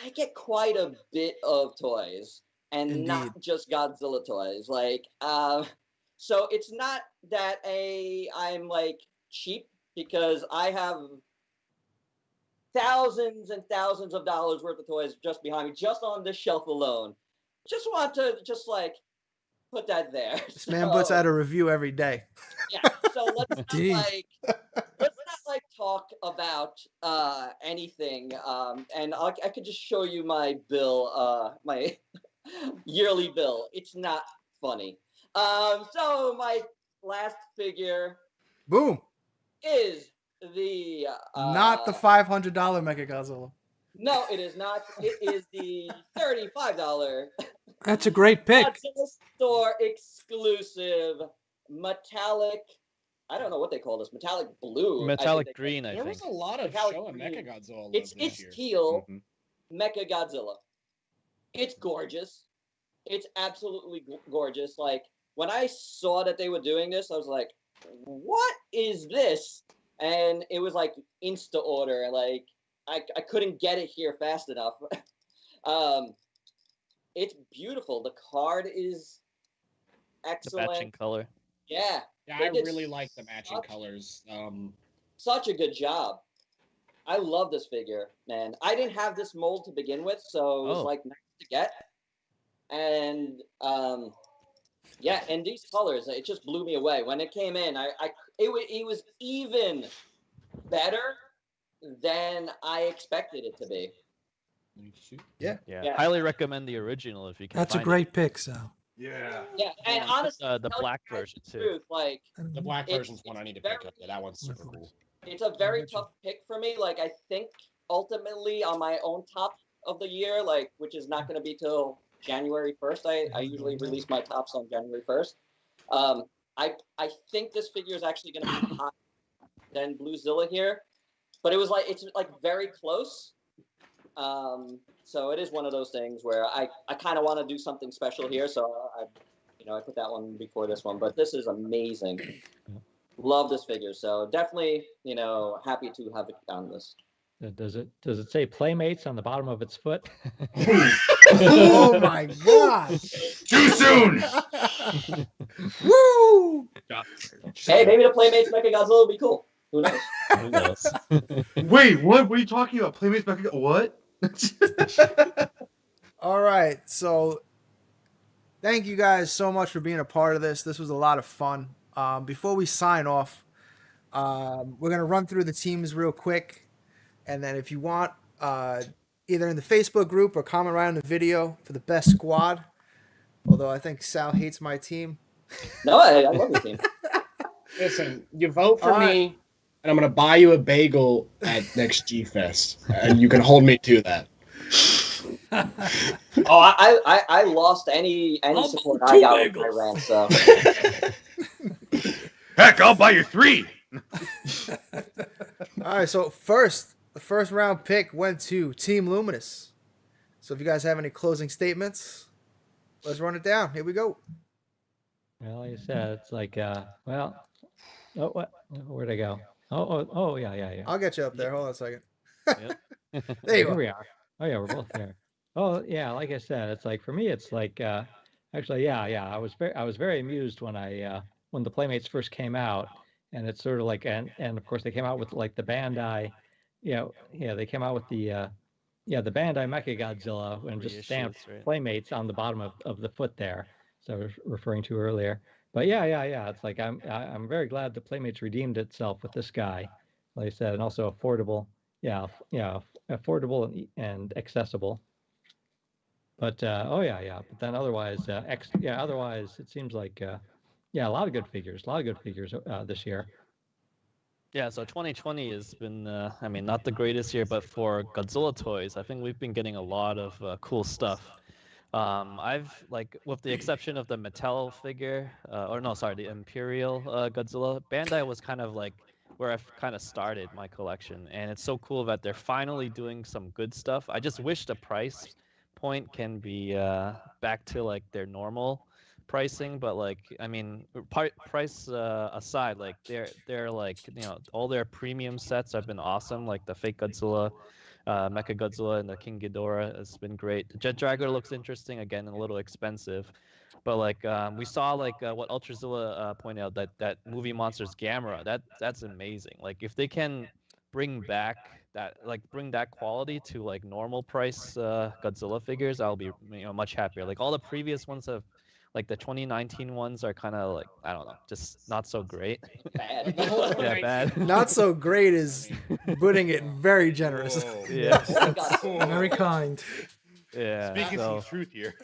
I get quite a bit of toys, and Indeed. not just Godzilla toys. Like, so it's not that I'm like cheap, because I have thousands and thousands of dollars worth of toys just behind me, just on this shelf alone. Just want to like put that there. This man puts out a review every day. Yeah. So let's not Indeed. like talk about anything. And I could just show you my bill, my yearly bill. It's not funny. So my last figure Boom. is the Not the $500 Mechagodzilla. No, it is not. It is the $35 That's a great pick. Godzilla Store exclusive metallic. I don't know what they call this. Metallic blue. Metallic green, I There think. was a lot of Metallic show of green. Mechagodzilla. It's this year. teal Mechagodzilla. It's gorgeous. It's absolutely gorgeous. Like, when I saw that they were doing this, I was like, what is this? And it was like insta order. Like, I couldn't get it here fast enough. It's beautiful. The card is The excellent. matching color. Yeah. Yeah, They I did really like the matching such- colors. Such a good job. I love this figure, man. I didn't have this mold to begin with, so it was Oh. like nice to get. And yeah, and these colors, it just blew me away. When it came in, it was even better than I expected it to be. Yeah. Yeah. Highly recommend the original if you can. That's a find great pick, Sal. Yeah. Yeah, and Yeah, honestly, the tell you black guys version, the too. truth, like, The black It's- version's one I need to it's pick up. That one's super cool. it's a very tough pick for me. Like, I think ultimately on my own top of the year, like, which is not going to be till January 1st. I usually release my tops on January 1st. I think this figure is actually going to be higher than Bluezilla here, but it's like very close. So it is one of those things where I kind of want to do something special here, so I put that one before this one. But this is amazing. Love this figure, so definitely happy to have it on this. Does it say Playmates on the bottom of its foot? Oh my god! Too soon. Woo! Hey, maybe the Playmates Mechagodzilla will be cool. Who knows? Who knows? Wait, what? What are you talking about? Playmates back? What? All right, so thank you guys so much for being a part of this. This was a lot of fun. Before we sign off, we're gonna run through the teams real quick, and then if you want, either in the Facebook group or comment right on the video for the best squad. Although I think Sal hates my team. No, I love your team. Listen, you vote for All right. me, and I'm gonna buy you a bagel at next G Fest, and you can hold me to that. Oh, I lost any support I got with my rant. So Heck, I'll buy you 3. All right, so the first round pick went to Team Luminous. So if you guys have any closing statements, let's run it down. Here we go. Well, like I said, it's like where'd I go? Oh, yeah. I'll get you up there. Hold on a second. Yep. There you Here are. we are. Oh yeah, we're both there. Oh yeah, like I said, it's like for me, it's like actually, yeah. I was very amused when when the Playmates first came out, and it's sort of like and of course they came out with like the Bandai, they came out with the Bandai Mechagodzilla and just stamped Reissues, right? Playmates on the bottom of the foot there. So I was referring to earlier. But yeah. It's like I'm very glad the Playmates redeemed itself with this guy, like I said, and also affordable. Yeah, affordable and accessible. But But then otherwise, otherwise it seems like a lot of good figures, this year. Yeah, so 2020 has been, I mean, not the greatest year, but for Godzilla toys, I think we've been getting a lot of cool stuff. I've, like, with the exception of the Mattel figure, the Imperial Godzilla, Bandai was kind of like where I've kind of started my collection, and it's so cool that they're finally doing some good stuff. I just wish the price point can be back to like their normal pricing, but like I mean, price aside, like they're like all their premium sets have been awesome. Like the fake Godzilla, Mecha Godzilla, and the King Ghidorah has been great. The Jet Dragger looks interesting again, and a little expensive, but like we saw like what Ultrazilla pointed out that movie Monsters Gamera, that's amazing. Like if they can bring that quality to like normal price Godzilla figures, I'll be much happier. Like all the previous ones have, like the 2019 ones are kind of like, I don't know, just not so great. bad. Yeah, bad. Not so great is putting it very generous. Whoa. Yeah. Very kind. Yeah. Speaking so, some truth here.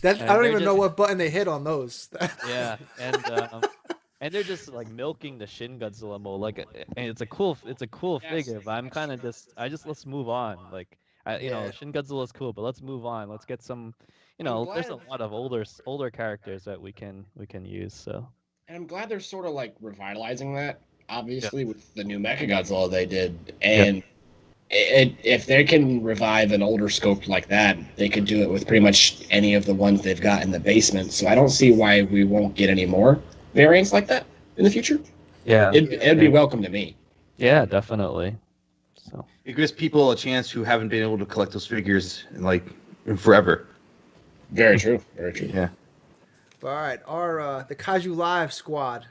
That And I don't they're even know just- what button they hit on those. yeah, and they're just like milking the Shin Godzilla mold. Like, and it's a cool Yes, figure, but I'm that's kind of true. let's move on. Like, Yeah. Shin Godzilla's cool, but let's move on. Let's get some, I'm there's a glad- lot of older characters that we can use. So And I'm glad they're sort of like revitalizing that, obviously, with the new Mechagodzilla they did. And if they can revive an older scope like that, they could do it with pretty much any of the ones they've got in the basement. So I don't see why we won't get any more variants like that in the future. yeah, It'd be welcome to me. yeah, definitely. So It gives people a chance who haven't been able to collect those figures in forever. Very true. Very true. Yeah. All right, our the Kaiju Live squad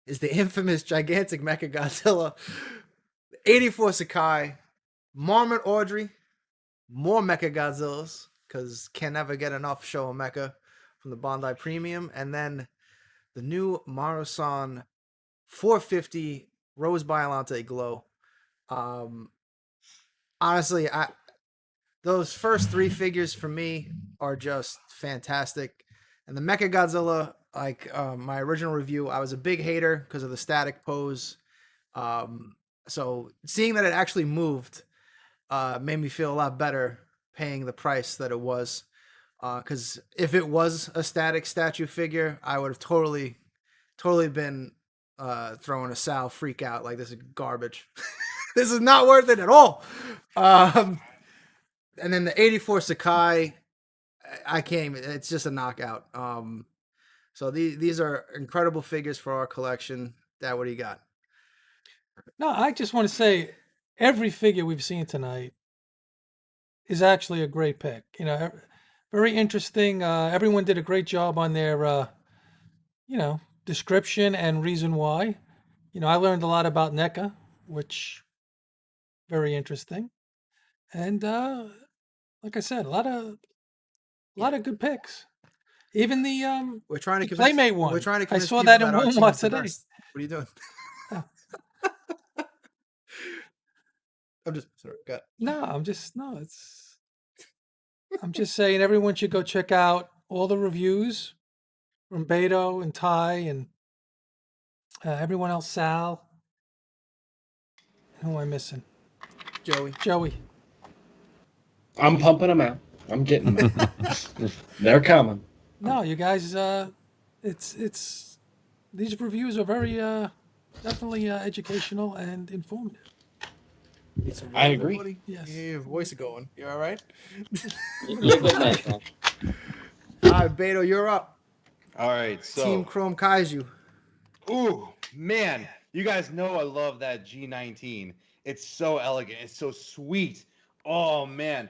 is the infamous gigantic Mecha Godzilla, 84 Sakai, Marmot Audrey, more Mecha Godzillas because can never get enough Show of Mecha from the Bandai Premium, and then the new Marusan 450 Rose Biolante Glow. Honestly, those first 3 figures for me are just fantastic. And the Mecha Godzilla, like my original review, I was a big hater because of the static pose. So seeing that it actually moved made me feel a lot better paying the price that it was. Because if it was a static statue figure, I would have totally been throwing a Sal freak out like this is garbage. This is not worth it at all. And then the 84 Sakai, I can't even, it's just a knockout. So these are incredible figures for our collection. Dad, what do you got? No, I just want to say every figure we've seen tonight is actually a great pick. You know, very interesting. Everyone did a great job on their, description and reason why. You know, I learned a lot about NECA, which very interesting. And like I said, a lot of good picks. Even the We're trying to Playmate one. We're trying to I convince saw people that in our team Walmart is the today. best. What are you doing? Oh. I'm just sorry. Got No, I'm just saying everyone should go check out all the reviews from Beto and Ty and everyone else, Sal. Who am I missing? Joey. I'm pumping them out. I'm getting them. They're coming. No, you guys, it's these reviews are very definitely educational and informative. I agree. Buddy? Yes. Yeah, your voice is going. You all right? You're good, man. All right, Beto, you're up. All right, so Team Chrome Kaiju. ooh, man, you guys know I love that G19. It's so elegant. It's so sweet. Oh, man.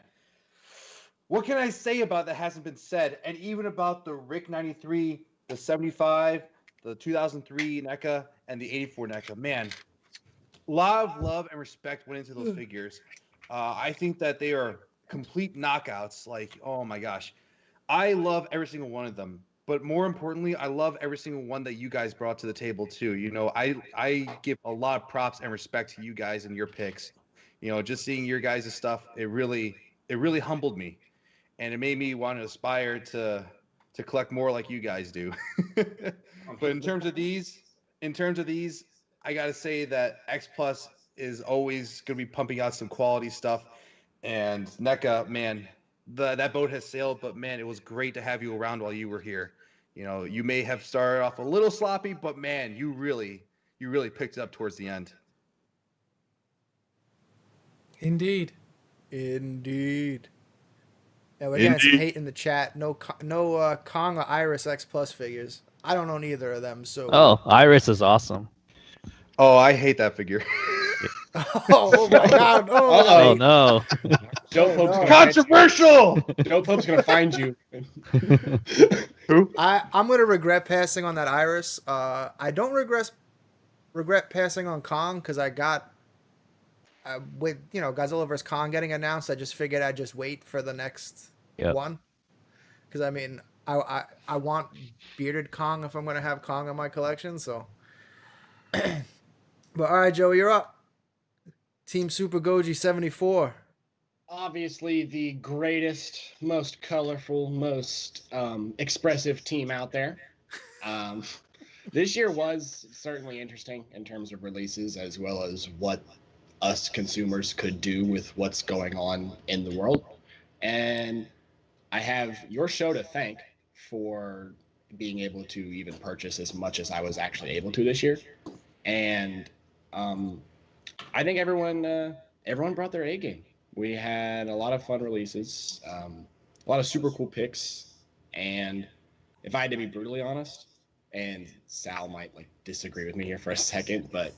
What can I say about that hasn't been said? And even about the Rick 93, the 75, the 2003 NECA, and the 84 NECA. Man, a lot of love and respect went into those figures. I think that they are complete knockouts. Like, oh, my gosh. I love every single one of them. But more importantly, I love every single one that you guys brought to the table too. You know, I give a lot of props and respect to you guys and your picks. You know, just seeing your guys' stuff, it really humbled me, and it made me want to aspire to collect more like you guys do. But in terms of these, I gotta say that X Plus is always gonna be pumping out some quality stuff, and NECA, man. That boat has sailed, but man, it was great to have you around while you were here. You know, you may have started off a little sloppy, but man, you really picked it up towards the end. Indeed. Yeah, we're getting some hate in the chat. No Kong or Iris X Plus figures. I don't own either of them. So. Oh, Iris is awesome. Oh, I hate that figure. Oh my God! Oh no! Joe Pope's gonna Controversial. Joe Pope's gonna find you. Who? I'm gonna regret passing on that Iris. I don't regret passing on Kong because I got with Godzilla vs Kong getting announced. I just figured I'd just wait for the next one because I mean I want bearded Kong if I'm gonna have Kong in my collection. So, but all right, Joey, you're up. Team Super Goji 74. Obviously, the greatest, most colorful, most expressive team out there. This year was certainly interesting in terms of releases, as well as what us consumers could do with what's going on in the world. And I have your show to thank for being able to even purchase as much as I was actually able to this year. And I think everyone brought their A game. We had a lot of fun releases, a lot of super cool picks, and if I had to be brutally honest, and Sal might disagree with me here for a second, but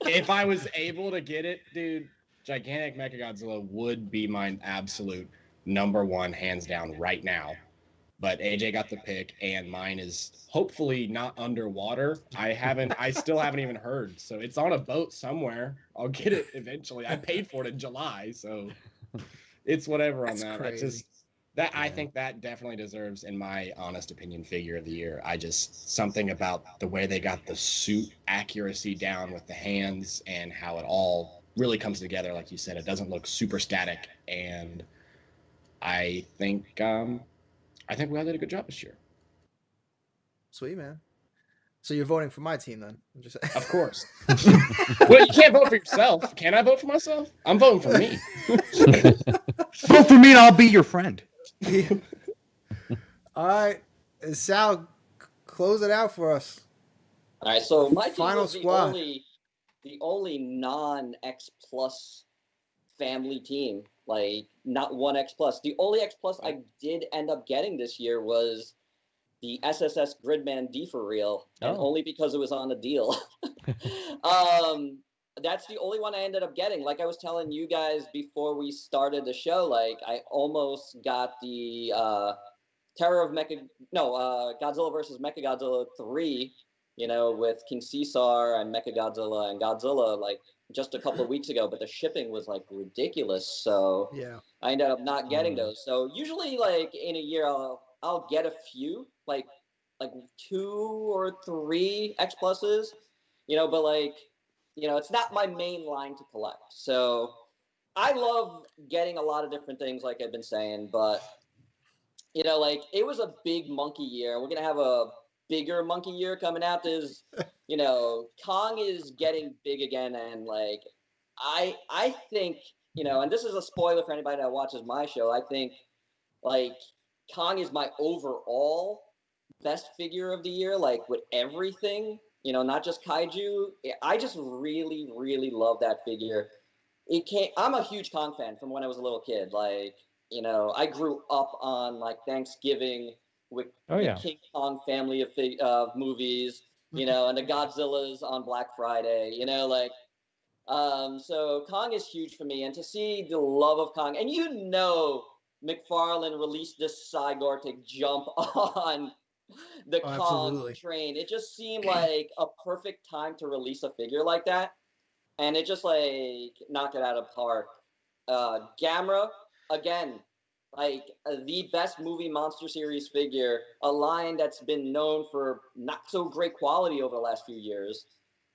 if I was able to get it, dude, Gigantic Mechagodzilla would be my absolute number one, hands down, right now. But AJ got the pick, and mine is hopefully not underwater. I still haven't even heard. So it's on a boat somewhere. I'll get it eventually. I paid for it in July, so it's whatever on that. Crazy. I think that definitely deserves, in my honest opinion, figure of the year. Something about the way they got the suit accuracy down with the hands and how it all really comes together. Like you said, it doesn't look super static, and I think we all did a good job this year. Sweet, man. So you're voting for my team then? I'm just Of course. Well, you can't vote for yourself. Can I vote for myself? I'm voting for me. Vote for me and I'll be your friend. All right, Sal, close it out for us. All right, so my team Final was squad. the only non-X Plus family team, like not one X Plus. The only X Plus I did end up getting this year was the SSS Gridman D for real, and only because it was on a deal. That's the only one I ended up getting. Like I was telling you guys before we started the show, like I almost got the Godzilla versus Mechagodzilla 3, with King Caesar and Mechagodzilla and Godzilla, like just a couple of weeks ago, but the shipping was like ridiculous. So Yeah. I ended up not getting those. So usually like in a year I'll get a few, like 2 or 3 X pluses, but like, it's not my main line to collect. So I love getting a lot of different things, like I've been saying, but like it was a big monkey year. We're gonna have a bigger monkey year coming out. There's, Kong is getting big again, and like I think, and this is a spoiler for anybody that watches my show. I think like Kong is my overall best figure of the year, like with everything, not just kaiju. I just really, really love that figure. I'm a huge Kong fan from when I was a little kid. Like, I grew up on like Thanksgiving with the King Kong family of movies, and the Godzillas on Black Friday, so Kong is huge for me. And to see the love of Kong, and McFarlane released this Cygortic jump on the Kong absolutely. train. It just seemed like a perfect time to release a figure like that. And it just like knocked it out of the park. Gamera, again, like the best movie monster series figure, a line that's been known for not so great quality over the last few years.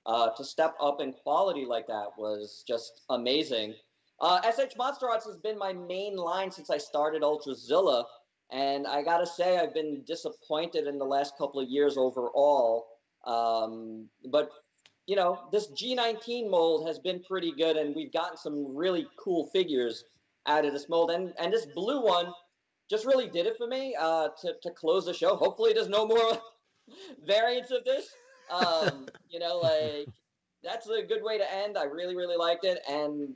To step up in quality like that was just amazing. SH Monster Arts has been my main line since I started Ultrazilla, and I gotta say I've been disappointed in the last couple of years overall. But this G19 mold has been pretty good, and we've gotten some really cool figures out of this mold. And this blue one just really did it for me to close the show. Hopefully there's no more variants of this. Like that's a good way to end. I really, really liked it. And,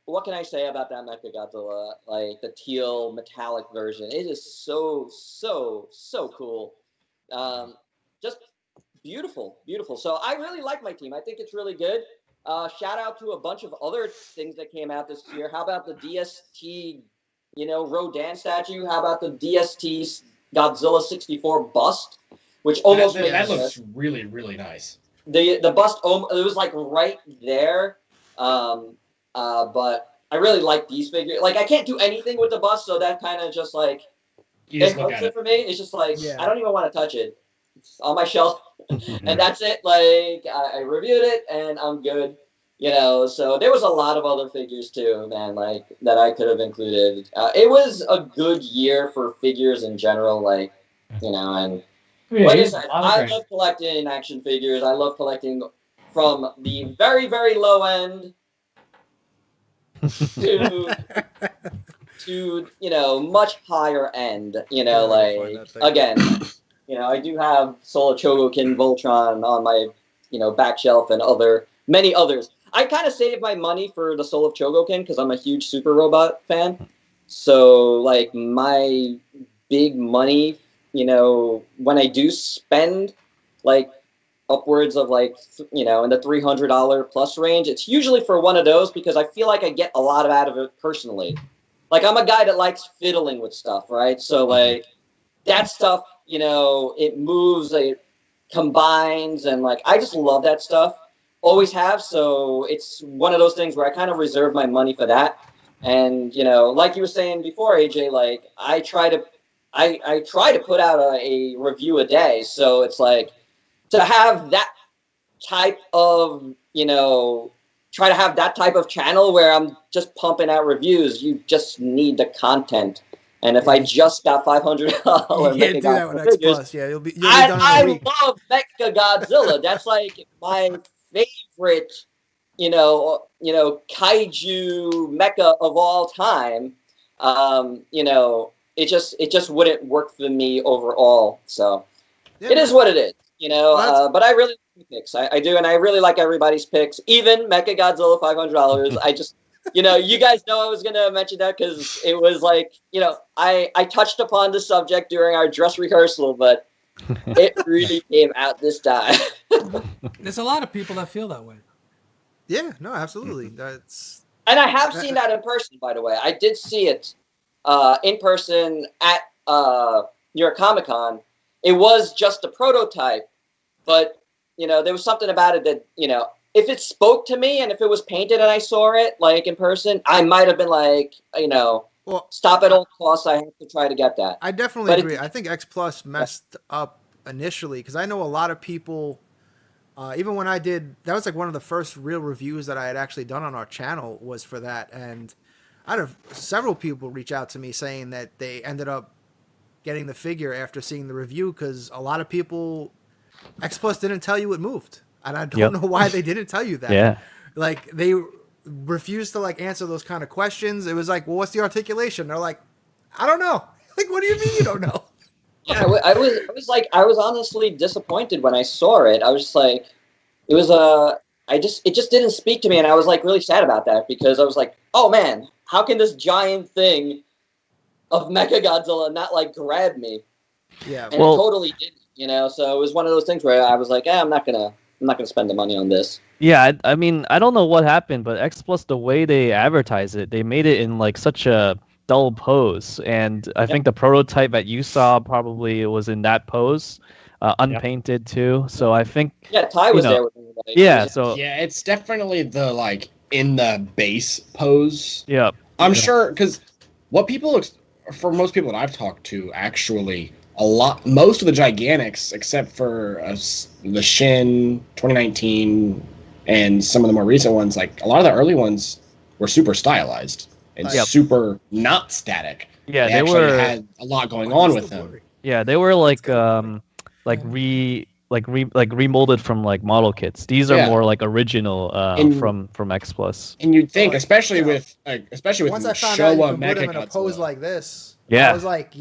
what can I say about that Mechagodzilla? Like the teal metallic version. It is so, so, so cool. Just beautiful, beautiful. So I really like my team. I think it's really good. Shout out to a bunch of other things that came out this year. How about the DST, Rodan statue? How about the DST Godzilla 64 bust, which almost that looks really, really nice. The bust, it was like right there. But I really like these figures. Like I can't do anything with the bust, so that kind of just like it hurts it for me. It's just like I don't even want to touch it. It's on my shelf, and that's it. Like I reviewed it, and I'm good. So there was a lot of other figures too, man. Like that I could have included. It was a good year for figures in general. Like and. Like I said, I love collecting action figures. I love collecting from the very, very low end to much higher end. Again, I do have Soul of Chogokin, Voltron on my back shelf, and many others. I kind of saved my money for the Soul of Chogokin because I'm a huge Super Robot fan. So like my big money. When I do spend like upwards of like, in the $300 plus range, it's usually for one of those because I feel like I get a lot out of it personally. Like I'm a guy that likes fiddling with stuff, right? So like that stuff, it moves, it combines, and like I just love that stuff. Always have. So it's one of those things where I kind of reserve my money for that. And, like you were saying before, AJ, like I try to put out a review a day. So it's like to have that type of, try to have that type of channel where I'm just pumping out reviews. You just need the content. And if I just got $500 you can't do that with X Plus. Yeah, you'll be done in a week. I love Mechagodzilla. That's like my favorite, kaiju mecha of all time. You know, it just wouldn't work for me overall. So Yeah, it is what it is. You know, Well, but I really like the picks. I do, and I really like everybody's picks. Even Mecha Godzilla $500. I just, you know, you guys know I was gonna mention that because it was like, you know, I touched upon the subject during our dress rehearsal, but it really came out this time. There's a lot of people that feel that way. yeah, no, absolutely. That's And I have seen that in person, by the way. I did see it in person at New York Comic Con. It was just a prototype, but you know, there was something about it that, you know, if it spoke to me and if it was painted and I saw it like in person, I might have been like, you know, well. stop at all costs. I have to try to get that. I definitely But agree. I think X Plus messed up initially because I know a lot of people. Even when I did, that was like one of the first real reviews that I had actually done on our channel was for that, and I had several people reach out to me saying that they ended up getting the figure after seeing the review because a lot of people X Plus didn't tell you it moved, and I don't know why they didn't tell you that. Yeah. Like they refused to like answer those kind of questions. It was like, well, what's the articulation? They're like, I don't know. Like, what do you mean you don't know? yeah, I was honestly disappointed when I saw it. I was just like, it was it just didn't speak to me, and I was like really sad about that because I was like, oh man, how can this giant thing of Mecha Godzilla not like grab me? Yeah. And it totally didn't, you know. So it was one of those things where I was like, I'm not gonna spend the money on this. Yeah, I mean, I don't know what happened, but X Plus, the way they advertise it, they made it in like such a dull pose, and I think the prototype that you saw probably was in that pose, unpainted too. So I think Ty was there with me. Like, so yeah, it's definitely the like in the base pose. Yeah, I'm sure because for most people that I've talked to, actually, most of the Gigantics, except for the Shin 2019 and some of the more recent ones, like a lot of the early ones were super stylized and super not static. Yeah, they had a lot going on with them. Yeah, they were like remolded from like model kits. These are more like original from X Plus. And you'd think, especially with once I found out you can put him in a pose like this, I was like,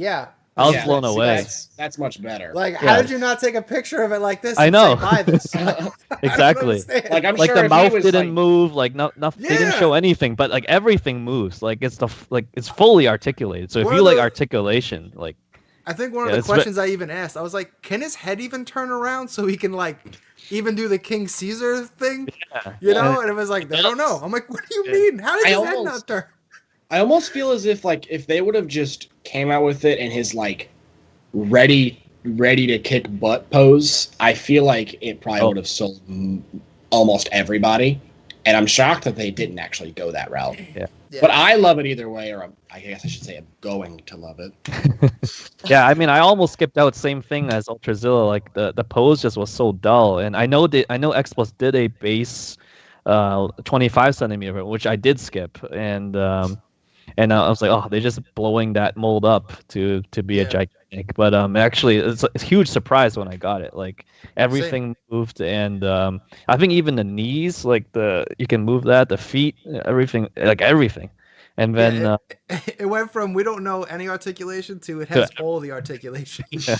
I was blown away. That's much better. Like, how did you not take a picture of it like this? I know. Say, buy this. Exactly. Like I'm like sure the mouth didn't like... move. Like nothing. They didn't show anything, but like everything moves. Like it's fully articulated. So if you like articulation, like I think one of the questions I even asked, I was like, can his head even turn around so he can like even do the King Caesar thing? Yeah. You know? And it was like, they don't know. I'm like, what do you mean? How does his head not turn? I almost feel as if like if they would have just came out with it in his like ready to kick butt pose, I feel like it probably would have sold almost everybody. And I'm shocked that they didn't actually go that route. Yeah. But I love it either way, or I guess I should say I'm going to love it. Yeah, I mean, I almost skipped out same thing as Ultrazilla. Like the pose just was so dull, and I know X Plus did a base 25 centimeter, which I did skip, and I was like, oh, they're just blowing that mold up to be a gigantic. But actually, it's a huge surprise when I got it. Like everything moved, and I think even the knees, like you can move that, the feet, everything, like everything. And then it went from we don't know any articulation to it has all the articulation. Yeah.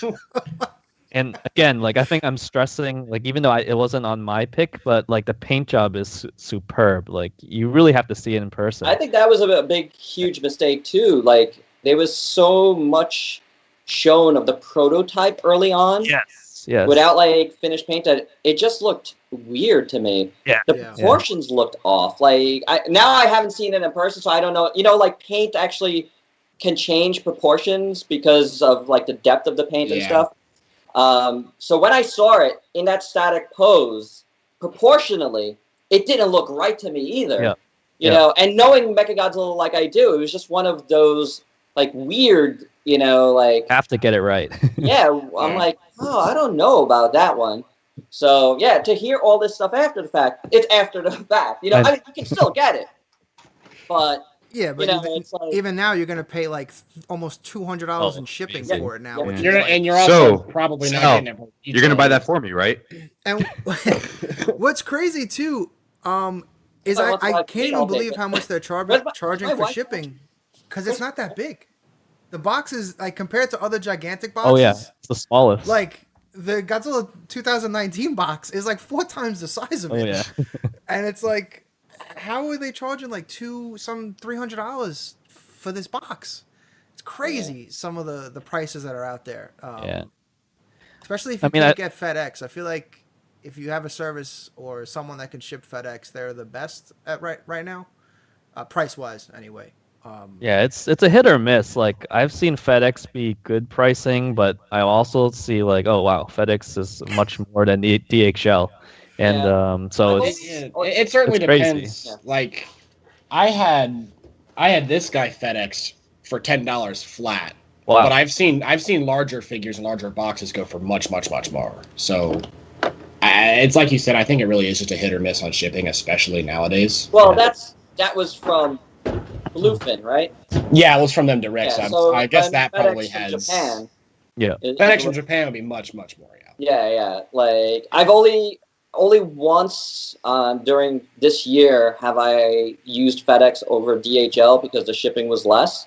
And again, like I think I'm stressing, like even though it wasn't on my pick, but like the paint job is superb. Like you really have to see it in person. I think that was a big, huge mistake too. Like there was so much shown of the prototype early on. Yes. Without like finished paint, that it just looked weird to me. Yeah. The proportions looked off. Like now I haven't seen it in person, so I don't know. You know, like paint actually can change proportions because of like the depth of the paint and stuff. So when I saw it in that static pose, proportionally, it didn't look right to me either. Yeah. You know, and knowing Mechagodzilla like I do, it was just one of those like weird, you know, like have to get it right. I'm like, oh, I don't know about that one. So yeah, to hear all this stuff after the fact, it's after the fact. You know, I mean, you can still get it, but yeah, but you know, it's like, even now you're gonna pay like almost $200 in shipping for it now. Yeah. You're also probably not getting it. You're gonna buy that for me, right? And what's crazy too, is I can't even believe how much they're charging for shipping. because it's not that big. The box is like compared to other gigantic Oh yeah, boxes. it's the smallest. Like the Godzilla 2019 box is like 4 times the size of it. Oh yeah. And it's like, how are they charging like $300 for this box? It's crazy. Some of the prices that are out there. Yeah. Especially if you can't get FedEx. I feel like if you have a service or someone that can ship FedEx, they're the best at right now, price wise anyway. Yeah, it's a hit or miss. Like I've seen FedEx be good pricing, but I also see like, oh wow, FedEx is much more than DHL, and so it certainly it's crazy. depends. Yeah. Like I had this guy FedEx for $10 flat. Wow. But I've seen larger figures and larger boxes go for much more. So it's like you said. I think it really is just a hit or miss on shipping, especially nowadays. Well, that was from Bluefin, right? Yeah, it was from them direct. Yeah, so I guess that FedEx probably from has. Japan. Yeah, FedEx from Japan would be much more. Yeah. Like I've only once during this year have I used FedEx over DHL because the shipping was less.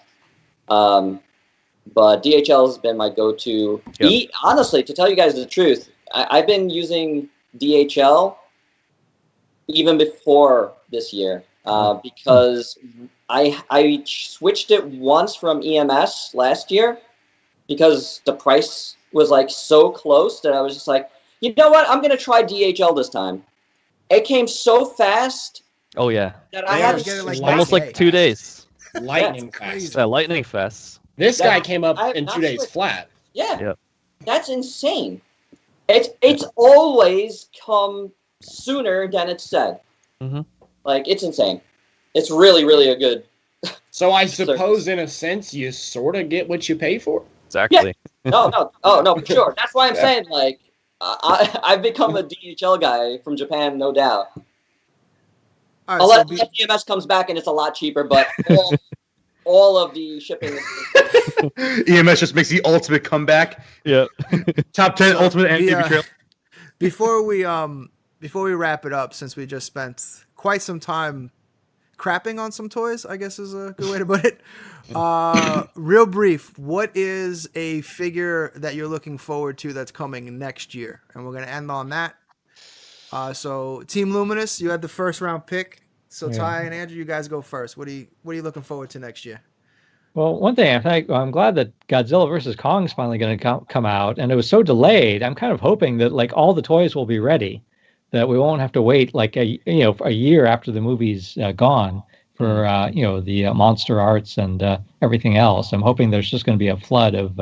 But DHL has been my go-to. Yep. Honestly, to tell you guys the truth, I've been using DHL even before this year because I switched it once from EMS last year because the price was like so close that I was just like, you know what? I'm going to try DHL this time. It came so fast. Oh yeah. That I had to like almost like 2 days. Lightning fast. Lightning fast. This guy came up in 2 days flat. Yeah. Yep. That's insane. It's always come sooner than it's said. Mm-hmm. Like it's insane. It's really a good. So I suppose in a sense you sort of get what you pay for. Exactly. Yeah. No, for sure. That's why I'm saying like I've become a DHL guy from Japan, no doubt. Right, unless EMS comes back and it's a lot cheaper, but all of the shipping. EMS just makes the ultimate comeback. Yeah. Top 10 ultimate MTV trail. Before we wrap it up, since we just spent quite some time crapping on some toys, I guess is a good way to put it. Real brief, what is a figure that you're looking forward to that's coming next year? And we're gonna end on that. So Team Luminous, you had the first round pick. So Ty and Andrew, you guys go first. What are you looking forward to next year? Well, one thing I'm glad that Godzilla versus Kong is finally going to come out, and it was so delayed. I'm kind of hoping that like all the toys will be ready, that we won't have to wait like a year after the movie's gone for the monster arts and everything else. I'm hoping there's just going to be a flood of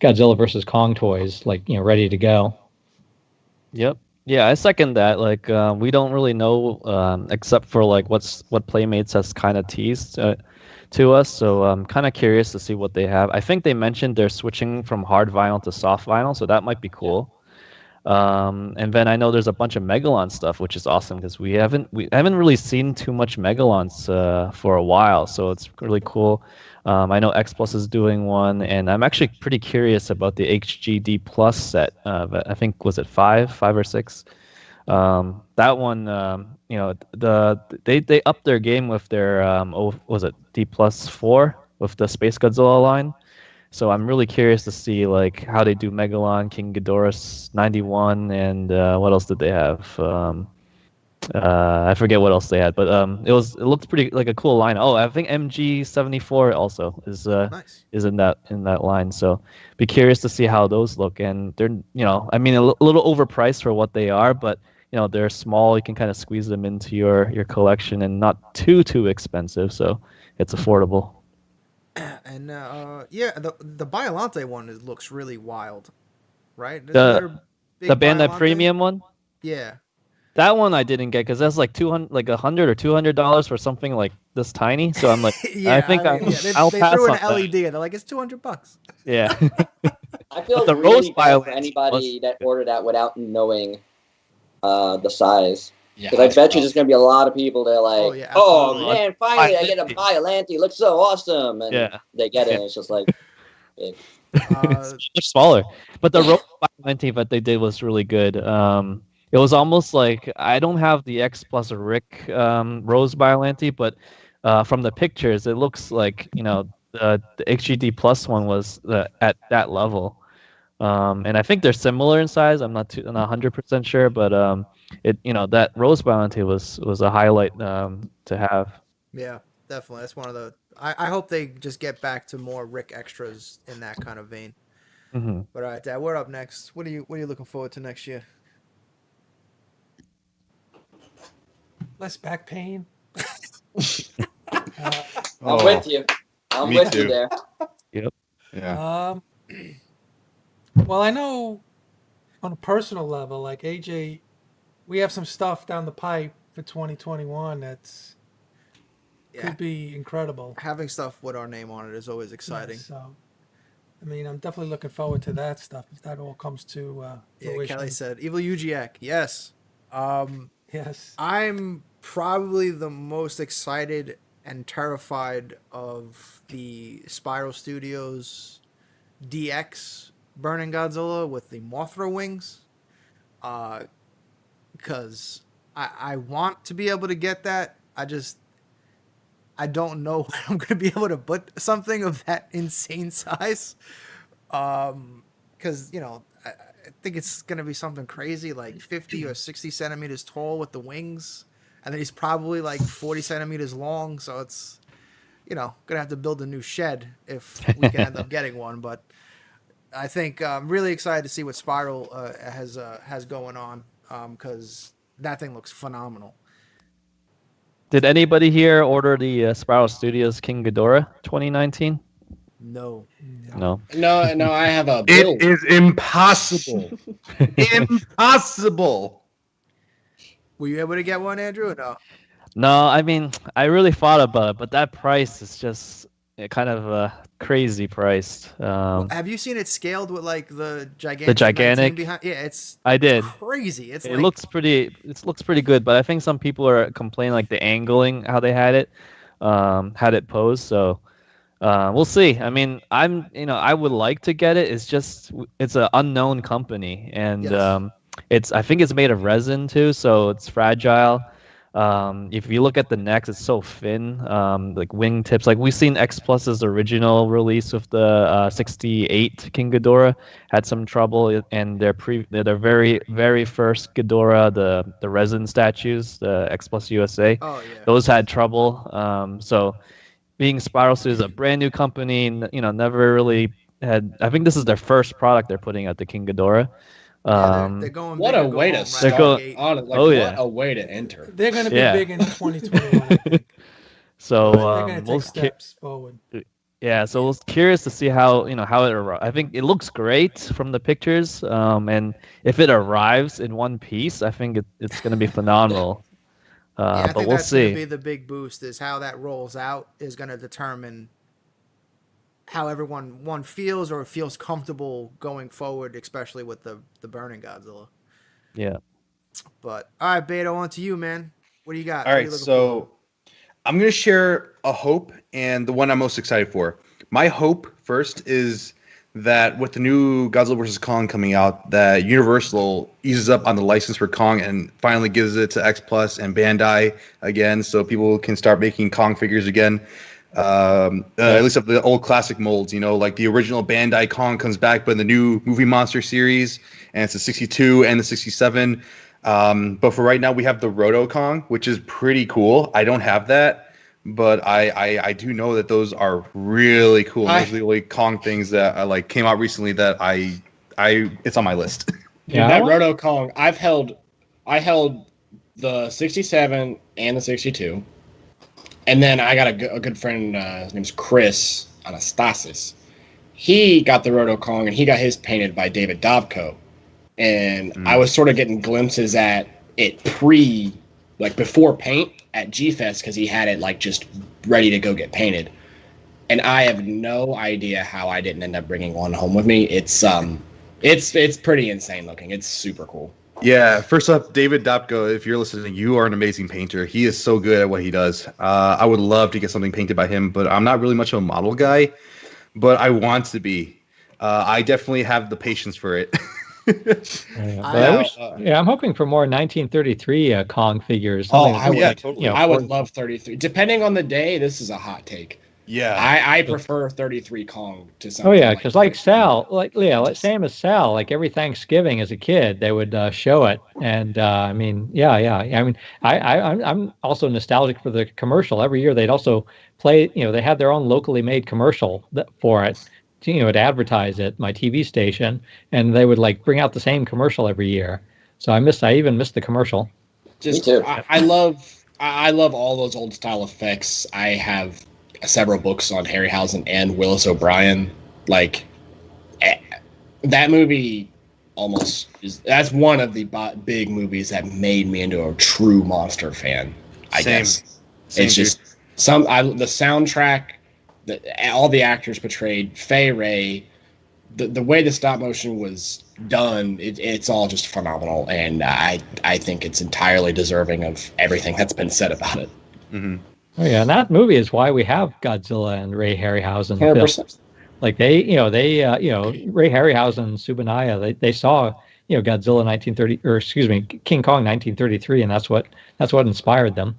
Godzilla versus Kong toys ready to go. Yep. Yeah, I second that. Like, we don't really know except for like what Playmates has kind of teased to us. So I'm kind of curious to see what they have. I think they mentioned they're switching from hard vinyl to soft vinyl, so that might be cool. And then I know there's a bunch of Megalon stuff, which is awesome because we haven't really seen too much Megalons for a while, so it's really cool. I know X Plus is doing one, and I'm actually pretty curious about the HGD Plus set. I think was it 5 or 6? That one, they upped their game with their was it D Plus 4 with the Space Godzilla line. So I'm really curious to see like how they do Megalon, King Ghidorah 91, and what else did they have? I forget what else they had, but it looked pretty like a cool line. Oh, I think MG74 also is Nice. is in that line. So be curious to see how those look. And they're I mean a little overpriced for what they are, but they're small. You can kind of squeeze them into your collection and not too expensive. So it's affordable. And the Biollante one looks really wild, right? The Bandai Premium one. Yeah. That one I didn't get because that's like $200 or $200 for something like this tiny. So I'm like, I think I'll they pass threw on an that. LED and they're like, it's $200. Yeah. I feel the really Rose bad for Biollante anybody that ordered that without knowing the size. Yeah, Because I bet you there's going to be a lot of people that are like, oh absolutely. man, finally I get a Biollante. Looks so awesome. And they get it and it's just like... It's much smaller. But the Rose Biollante that they did was really good. It was almost like, I don't have the X Plus Rick Rose Biollante, but from the pictures, it looks like, the HGD Plus one was at that level. And I think they're similar in size. I'm not 100% sure, but it that Rose Bounty was a highlight to have. Yeah, definitely. That's one of the. I hope they just get back to more Rick extras in that kind of vein. Hmm. But all right, Dad, we're up next. What are you looking forward to next year? Less back pain. I'm with you. I'm me with too. you there. Yep. Yeah. Well, I know on a personal level, like AJ, we have some stuff down the pipe for 2021 that's Yeah, could be incredible. having stuff with our name on it is always Yeah, exciting. so, I mean, I'm definitely looking forward to that stuff if that all comes to Yeah, fruition. Kelly said Evil Ujiak. Yes. Yes. I'm probably the most excited and terrified of the Spiral Studios DX Burning Godzilla with the Mothra wings. Because I want to be able to get that. I don't know when I'm going to be able to put something of that insane size. Because, I think it's going to be something crazy like 50 or 60 centimeters tall with the wings. And then he's probably like 40 centimeters long. So it's, going to have to build a new shed if we can end up getting one. But I think I'm really excited to see what Spiral has going on because that thing looks phenomenal. Did anybody here order the Spiral Studios King Ghidorah 2019? No. No. No, I have a build. It is impossible. Impossible. Were you able to get one, Andrew, or no? No, I mean, I really thought about it, but that price is just kind of crazy priced. Well, have you seen it scaled with like the gigantic? gigantic? Behind? Yeah, it's I did. crazy. It's It like, looks pretty. It looks pretty good, but I think some people are complaining like the angling how they had it posed. So we'll see. I mean, I would like to get it. It's an unknown company, and Yes. I think it's made of resin too, so it's fragile. If you look at the necks, it's so thin, like wingtips. Like we've seen X Plus's original release with the 68 King Ghidorah had some trouble, and their very very first Ghidorah, the resin statues, the X Plus USA, oh yeah. those had trouble. So being Spiral Studios is a brand new company, never really had. I think this is their first product they're putting out, the King Ghidorah. Yeah, they're going What big a or go way home to right start out the gate. on it! Like, Oh, what yeah. a way to enter. They're going to be Yeah. big in 2021, I think. So They're going to we'll take steps forward. Yeah, so we're curious to see how it arrives. I think it looks great from the pictures, and if it arrives in one piece, I think it's going to be phenomenal. Yeah, I but think we'll that's going to see. be the big boost. Is how that rolls out is going to determine how everyone feels or feels comfortable going forward, especially with the Burning Godzilla. Yeah. But all right, Beto, on to you, man. What do you got? All What are right, you looking so I'm going to share a hope and the one I'm most excited for. My hope first is that with the new Godzilla vs. Kong coming out, that Universal eases up on the license for Kong and finally gives it to X Plus and Bandai again, so people can start making Kong figures again. At least of the old classic molds, like the original Bandai Kong comes back, but in the new Movie Monster series, and it's the 62 and the 67. But for right now, we have the Roto Kong, which is pretty cool. I don't have that, but I do know that those are really cool. Those are the only Kong things that came out recently that it's on my list. Yeah, that Roto Kong. I held the 67 and the 62, and then I got a good friend. His name's Chris Anastasis. He got the Roto Kong, and he got his painted by David Dobko. And I was sort of getting glimpses at it before paint at G-Fest because he had it just ready to go get painted. And I have no idea how I didn't end up bringing one home with me. It's pretty insane looking. It's super cool. Yeah, first up, David Dobko, if you're listening, you are an amazing painter. He is so good at what he does. I would love to get something painted by him, but I'm not really much of a model guy, but I want to be. I definitely have the patience for it. I'm hoping for more 1933 Kong figures. Oh, I would, totally. I would love 33. Depending on the day, this is a hot take. Yeah. I prefer 33 Kong to something. Oh yeah, because like Sal, same as Sal. Like every Thanksgiving as a kid, they would show it, and I mean, yeah. I mean, I'm also nostalgic for the commercial. Every year they'd also play. They had their own locally made commercial for it. To advertise at my TV station, and they would like bring out the same commercial every year. So I even missed the commercial. Me too. I love all those old style effects. I have several books on Harryhausen and Willis O'Brien. Like that movie almost that's one of the big movies that made me into a true monster fan. I guess it's just the soundtrack, all the actors portrayed, Fay Ray, the way the stop motion was done, it's all just phenomenal, and I think it's entirely deserving of everything that's been said about it. Mm-hmm. Oh yeah, and that movie is why we have Godzilla and Ray Harryhausen. 100%. Like Ray Harryhausen and Tsuburaya, they saw Godzilla 1930, or excuse me, King Kong 1933, and that's what inspired them.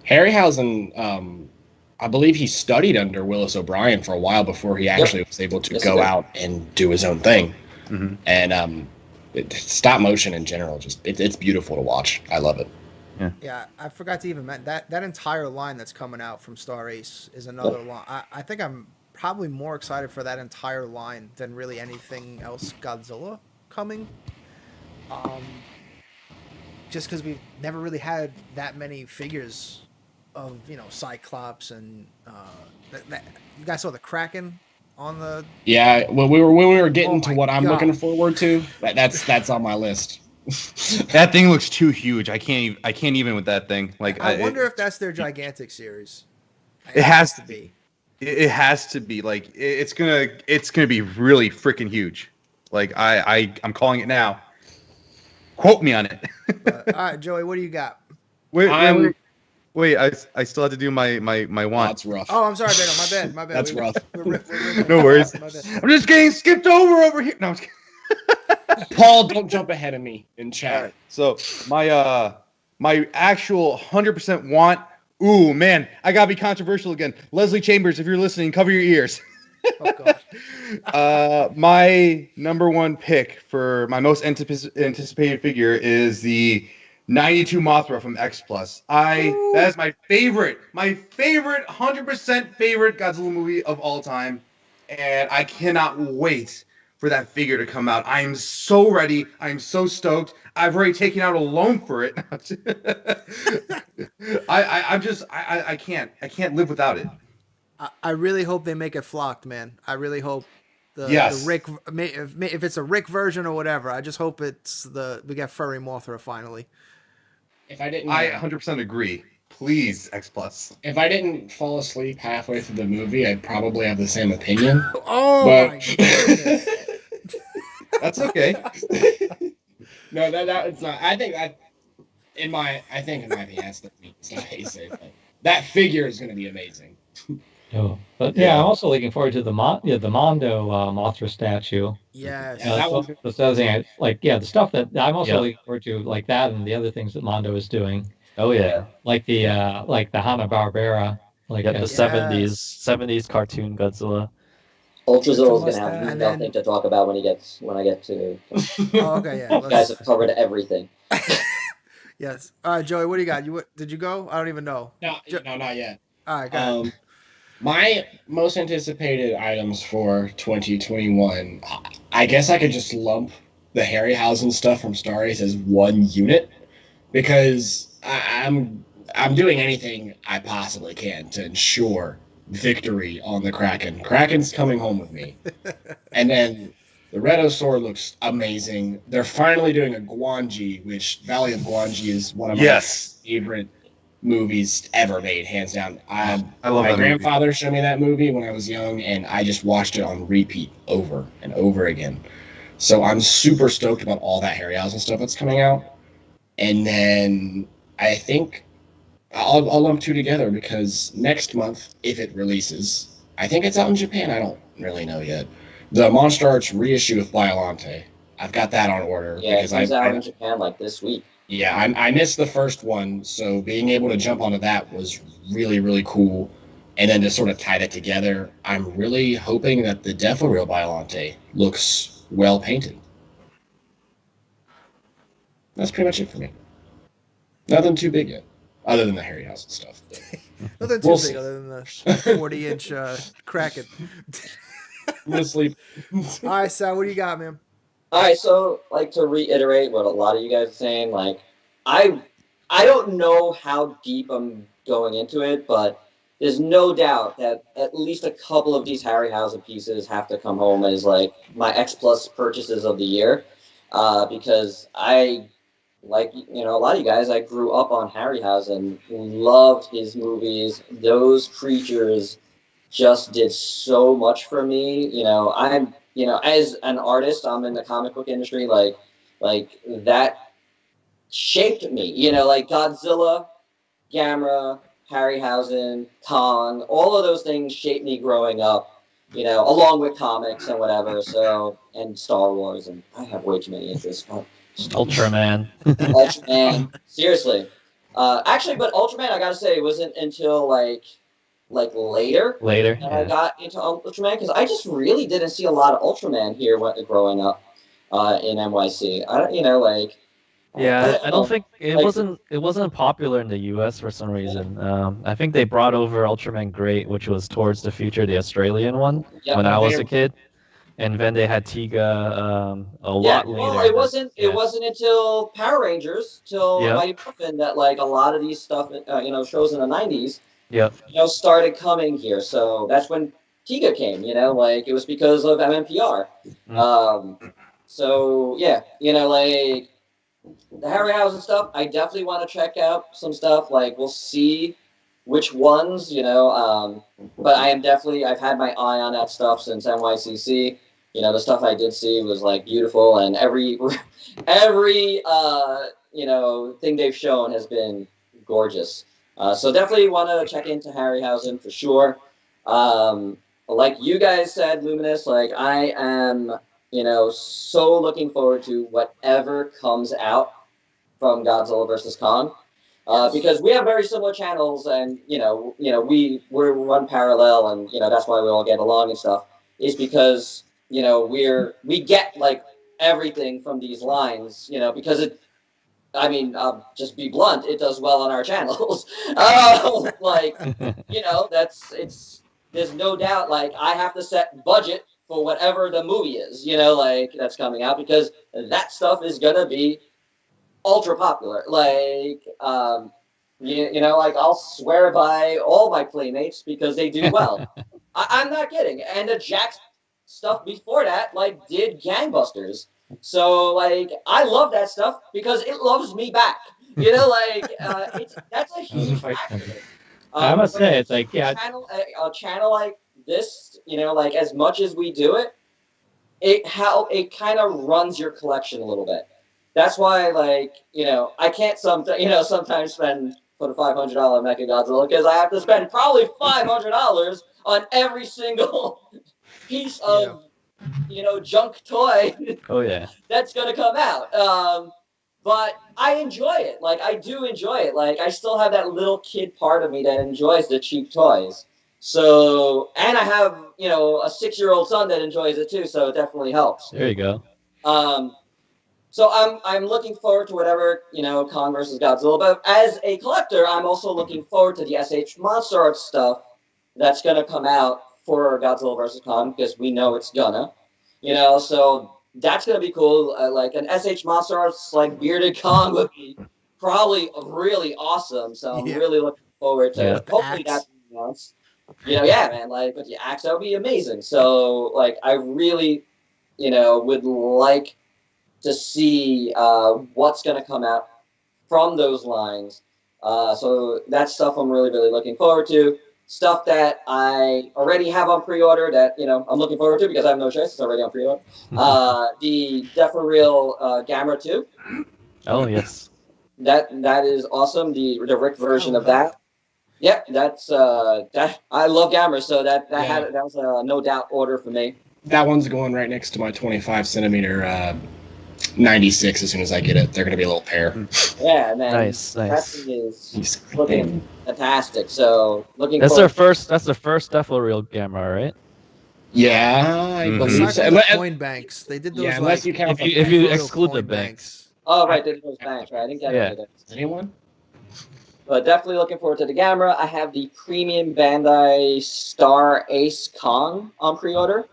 Harryhausen, I believe he studied under Willis O'Brien for a while before he actually was able to go out and do his own thing. Mm-hmm. And stop motion in general, it's beautiful to watch. I love it. Yeah, I forgot to even mention that entire line that's coming out from Star Ace is another line. I think I'm probably more excited for that entire line than really anything else Godzilla coming. Just because we've never really had that many figures of Cyclops and you guys saw the Kraken on the. Yeah, when we were getting to what I'm looking forward to, that's on my list. That thing looks too huge. I can't even with that thing. Like I wonder if that's their gigantic series. It has to be. It has to be. Like it's gonna be really freaking huge. Like I'm calling it now. Quote me on it. All right, Joey, what do you got? Wait, I still have to do my want. That's rough. Oh, I'm sorry, Beto. My bad. That's rough. No worries. I'm just getting skipped over here. No, I'm just kidding. Paul, don't jump ahead of me in chat. All right, so my actual 100% want. Ooh, man, I gotta be controversial again. Leslie Chambers, if you're listening, cover your ears. Oh, God. My number one pick for my most anticipated figure is the 92 Mothra from X Plus. That is my favorite 100% favorite Godzilla movie of all time, and I cannot wait for that figure to come out. I'm so ready. I'm so stoked. I've already taken out a loan for it. I can't live without it. I really hope they make it flocked, man. I really hope the Rick, if it's a Rick version or whatever. I just hope we get furry Mothra finally. If I didn't, I 100% agree. Please, X Plus. If I didn't fall asleep halfway through the movie, I'd probably have the same opinion. My goodness. That's okay. No, it's not. I think in my opinion, that's not basic. That figure is going to be amazing. Oh, but yeah, I'm also looking forward to the Mondo Mothra statue. Yes. That's the other thing. The stuff that I'm also looking forward to, like that, and the other things that Mondo is doing. Oh yeah, like the Hanna-Barbera, like the 70s cartoon Godzilla. Ultrazilla is gonna have nothing to talk about when I get to. Oh, okay, yeah. You guys have covered everything. Yes. All right, Joey, what do you got? Did you go? I don't even know. No, not yet. All right, go ahead. My most anticipated items for 2021, I guess I could just lump the Harryhausen stuff from Star Ace as one unit, because I'm doing anything I possibly can to ensure victory on the Kraken. Kraken's coming home with me. And then the Redosaur looks amazing. They're finally doing a Guanji, which Valley of Guanji is one of my favorite movies ever made, hands down. I love my grandfather movie. Showed me that movie when I was young, and I just watched it on repeat over and over again. So I'm super stoked about all that Harryhausen stuff that's coming out. And then I think I'll lump two together, because next month, if it releases, I think it's out in Japan. I don't really know yet. The Monster Arts reissue with Biollante. I've got that on order. Yeah, it comes out in Japan like this week. Yeah, I missed the first one, so being able to jump onto that was really, really cool. And then to sort of tie that together, I'm really hoping that the Defo Real Biolante looks well painted. That's pretty much it for me. Nothing too big yet, other than the Harryhausen stuff. But Nothing too we'll big see. other than the 40-inch Kraken. I'm gonna sleep. All right, Sal, what do you got, man? All right, so like to reiterate what a lot of you guys are saying, like I don't know how deep I'm going into it, but there's no doubt that at least a couple of these Harryhausen pieces have to come home as like my X Plus purchases of the year, because I like a lot of you guys. I grew up on Harryhausen, loved his movies. Those creatures just did so much for me. I'm as an artist, I'm in the comic book industry. Like that shaped me. Like Godzilla, Gamera, Harryhausen, Kong, all of those things shaped me growing up, along with comics and whatever. So, and Star Wars, and I have way too many interests. Ultraman. Ultraman, seriously. Actually, but Ultraman, I gotta say, it wasn't until like later Later. that I got into Ultraman, because I just really didn't see a lot of Ultraman here growing up in NYC. I don't, like. Yeah, I don't think it Like- wasn't popular in the U.S. for some reason. I think they brought over Ultraman Great, which was Towards the Future, the Australian one, Yep. when I was a kid, and then they had Tiga a lot later. Well, it wasn't. Yeah. It wasn't until Power Rangers, till Yep. Mighty Morphin, that like a lot of these stuff, shows in the '90s, Yep. started coming here. So that's when Tiga came. Like it was because of MMPR. So yeah, like the Harryhausen stuff, I definitely want to check out some stuff. Like we'll see which ones, but I've had my eye on that stuff since NYCC. The stuff I did see was like beautiful, and every thing they've shown has been gorgeous. So definitely want to check into Harryhausen for sure. Like you guys said, Luminous, like I am, so looking forward to whatever comes out from Godzilla versus Kong. Because we have very similar channels, and we're run parallel, and that's why we all get along and stuff. Is because we get like everything from these lines, because it. I mean, just be blunt. It does well on our channels. There's no doubt. Like I have to set budget for whatever the movie is, like that's coming out, because that stuff is gonna be ultra popular. Like, like I'll swear by all my playmates because they do well. I'm not kidding. And the Jax stuff before that, like, did gangbusters. So, like, I love that stuff because it loves me back. That's a huge factor. I must say, it's like, yeah, a channel like this, like as much as we do it, it kind of runs your collection a little bit. That's why, like, I can't sometimes spend for the $500 Mecha Godzilla, because I have to spend probably $500 on every single piece of junk toy. Oh yeah. That's gonna come out. But I enjoy it. Like I do enjoy it. Like I still have that little kid part of me that enjoys the cheap toys. So, and I have a 6-year-old son that enjoys it too. So it definitely helps. There you go. So I'm looking forward to whatever Kong versus Godzilla. But as a collector, I'm also looking forward to the SH Monster Arts stuff that's gonna come out for Godzilla versus Kong, because we know it's gonna. So that's gonna be cool. Like an SH Monster Arts like bearded Kong would be probably really awesome. So I'm really looking forward to it. Hopefully that's announced. Yeah, man. Like with the axe, that would be amazing. So like I really, would like to see what's gonna come out from those lines. So that's stuff I'm really, really looking forward to. Stuff that I already have on pre-order that I'm looking forward to because I have no choice. It's already on pre-order. The Defo Real Gamera 2. Oh yes. That is awesome. The Rick version of that. Yep, that's that. I love Gamera, so that was a no doubt order for me. That one's going right next to my 25 centimeter 96 as soon as I get it. They're going to be a little pair. Yeah, and then Nice. that thing is looking fantastic. So looking That's forward. their first Defo Reel camera, right? Yeah, I believe Aside so. from the coin banks, they did those Yeah, unless you count If you photo exclude the coin banks. Oh, right, they did those banks, right? I didn't get Yeah. any of those. anyone. But definitely looking forward to the camera. I have the premium Bandai Star Ace Kong on pre-order.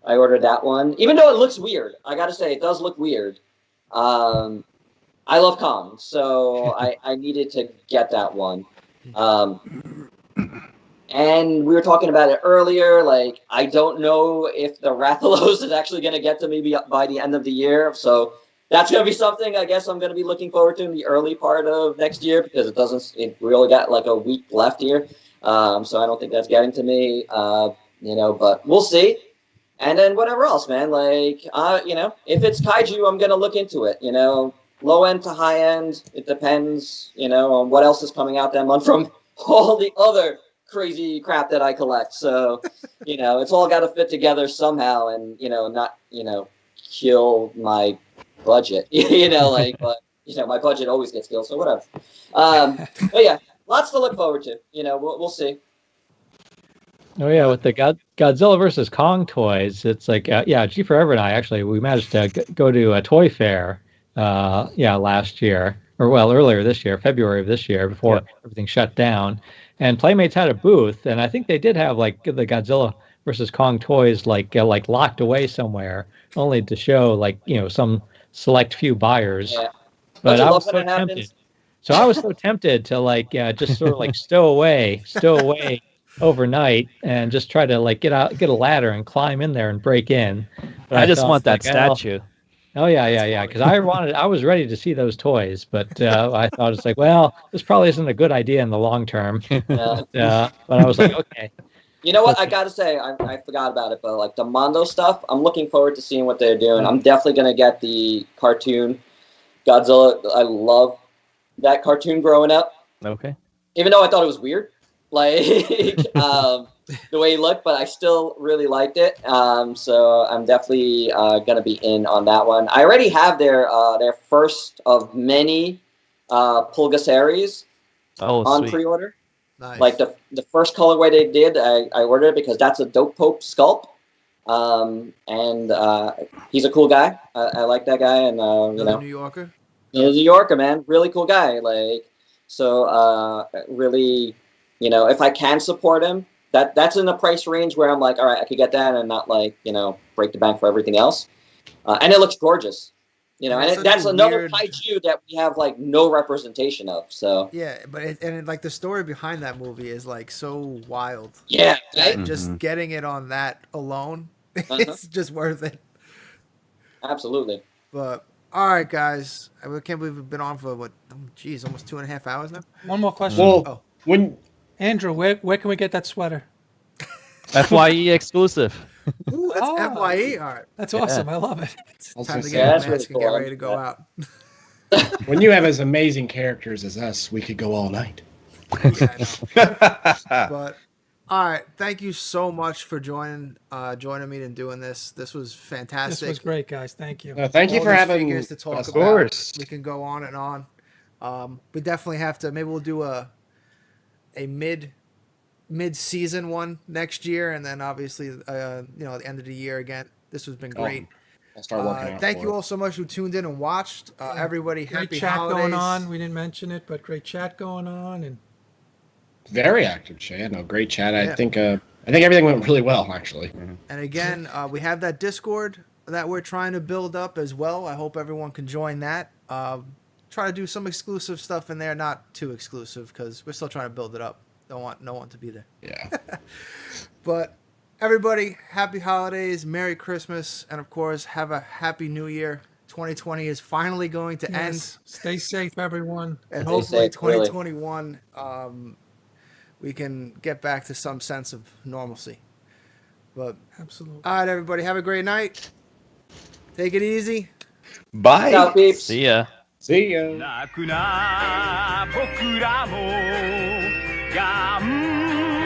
I ordered that one, even though it looks weird. I gotta say, it does look weird. I love Kong, so I needed to get that one. And we were talking about it earlier. Like, I don't know if the Rathalos is actually going to get to me by the end of the year. So that's going to be something I guess I'm going to be looking forward to in the early part of next year, because we only got like a week left here. So I don't think that's getting to me, but we'll see. And then whatever else, man, like, if it's Kaiju, I'm going to look into it, low end to high end. It depends, on what else is coming out that month from all the other crazy crap that I collect. So, it's all got to fit together somehow and, not, kill my budget, but, my budget always gets killed. So whatever. But yeah, lots to look forward to, we'll see. Oh yeah, with the Godzilla versus Kong toys, it's like G Forever and I actually we managed to go to a toy fair, last year earlier this year, February of this year, before everything shut down, and Playmates had a booth, and I think they did have like the Godzilla versus Kong toys like locked away somewhere, only to show some select few buyers. Yeah. But I was so tempted. So I was so tempted to just sort of stow away overnight and just try to get a ladder and climb in there and break in. But I just want that statue. Oh yeah. Because I was ready to see those toys, but I thought it's this probably isn't a good idea in the long term. But I was like, okay. You know what? I gotta say, I forgot about it, but the Mondo stuff, I'm looking forward to seeing what they're doing. I'm definitely gonna get the cartoon Godzilla. I love that cartoon growing up. Okay. Even though I thought it was weird. The way he looked, but I still really liked it. So I'm definitely gonna be in on that one. I already have their first of many Pulgasaries on pre-order. Nice. Like the first colorway they did, I ordered it because that's a Dope Pope sculpt. And he's a cool guy. I like that guy, and New Yorker. He's a New Yorker, man. Really cool guy. Really. If I can support him, that's in a price range where I'm like, all right, I could get that and not break the bank for everything else. And it looks gorgeous, and that's another kaiju that we have no representation of. So yeah, but the story behind that movie is so wild. Yeah, just getting it on that alone, it's just worth it. Absolutely. But all right, guys, I can't believe we've been on for almost 2.5 hours now. One more question. Well, Andrew, where can we get that sweater? FYE exclusive. Ooh, that's FYE. All right, that's awesome. I love it. It's time to get the mask and get ready to go out. When you have as amazing characters as us, we could go all night. But all right, thank you so much for joining me and doing this. This was fantastic. This was great, guys. Thank you. Thank you for having us to talk us. about. Of course, we can go on and on. We definitely have to. Maybe we'll do a mid-season one next year, and then obviously the end of the year again. This has been great. I'll start working thank you all so much who tuned in and watched. Everybody, great happy chat holidays. going on. We didn't mention it, but great chat going on, and very active chat. No, great chat. I think everything went really well, actually. And again, we have that Discord that we're trying to build up as well. I hope everyone can join that. Try to do some exclusive stuff in there, not too exclusive because we're still trying to build it up. Don't want no one to be there. Yeah. But everybody, happy holidays, Merry Christmas, and of course, have a happy New Year. 2020 is finally going to end. Stay safe, everyone. And hopefully 2021, we can get back to some sense of normalcy. But absolutely. All right, everybody, have a great night. Take it easy. Bye. Ciao, peeps. See ya. See ya. 泣くな僕らも頑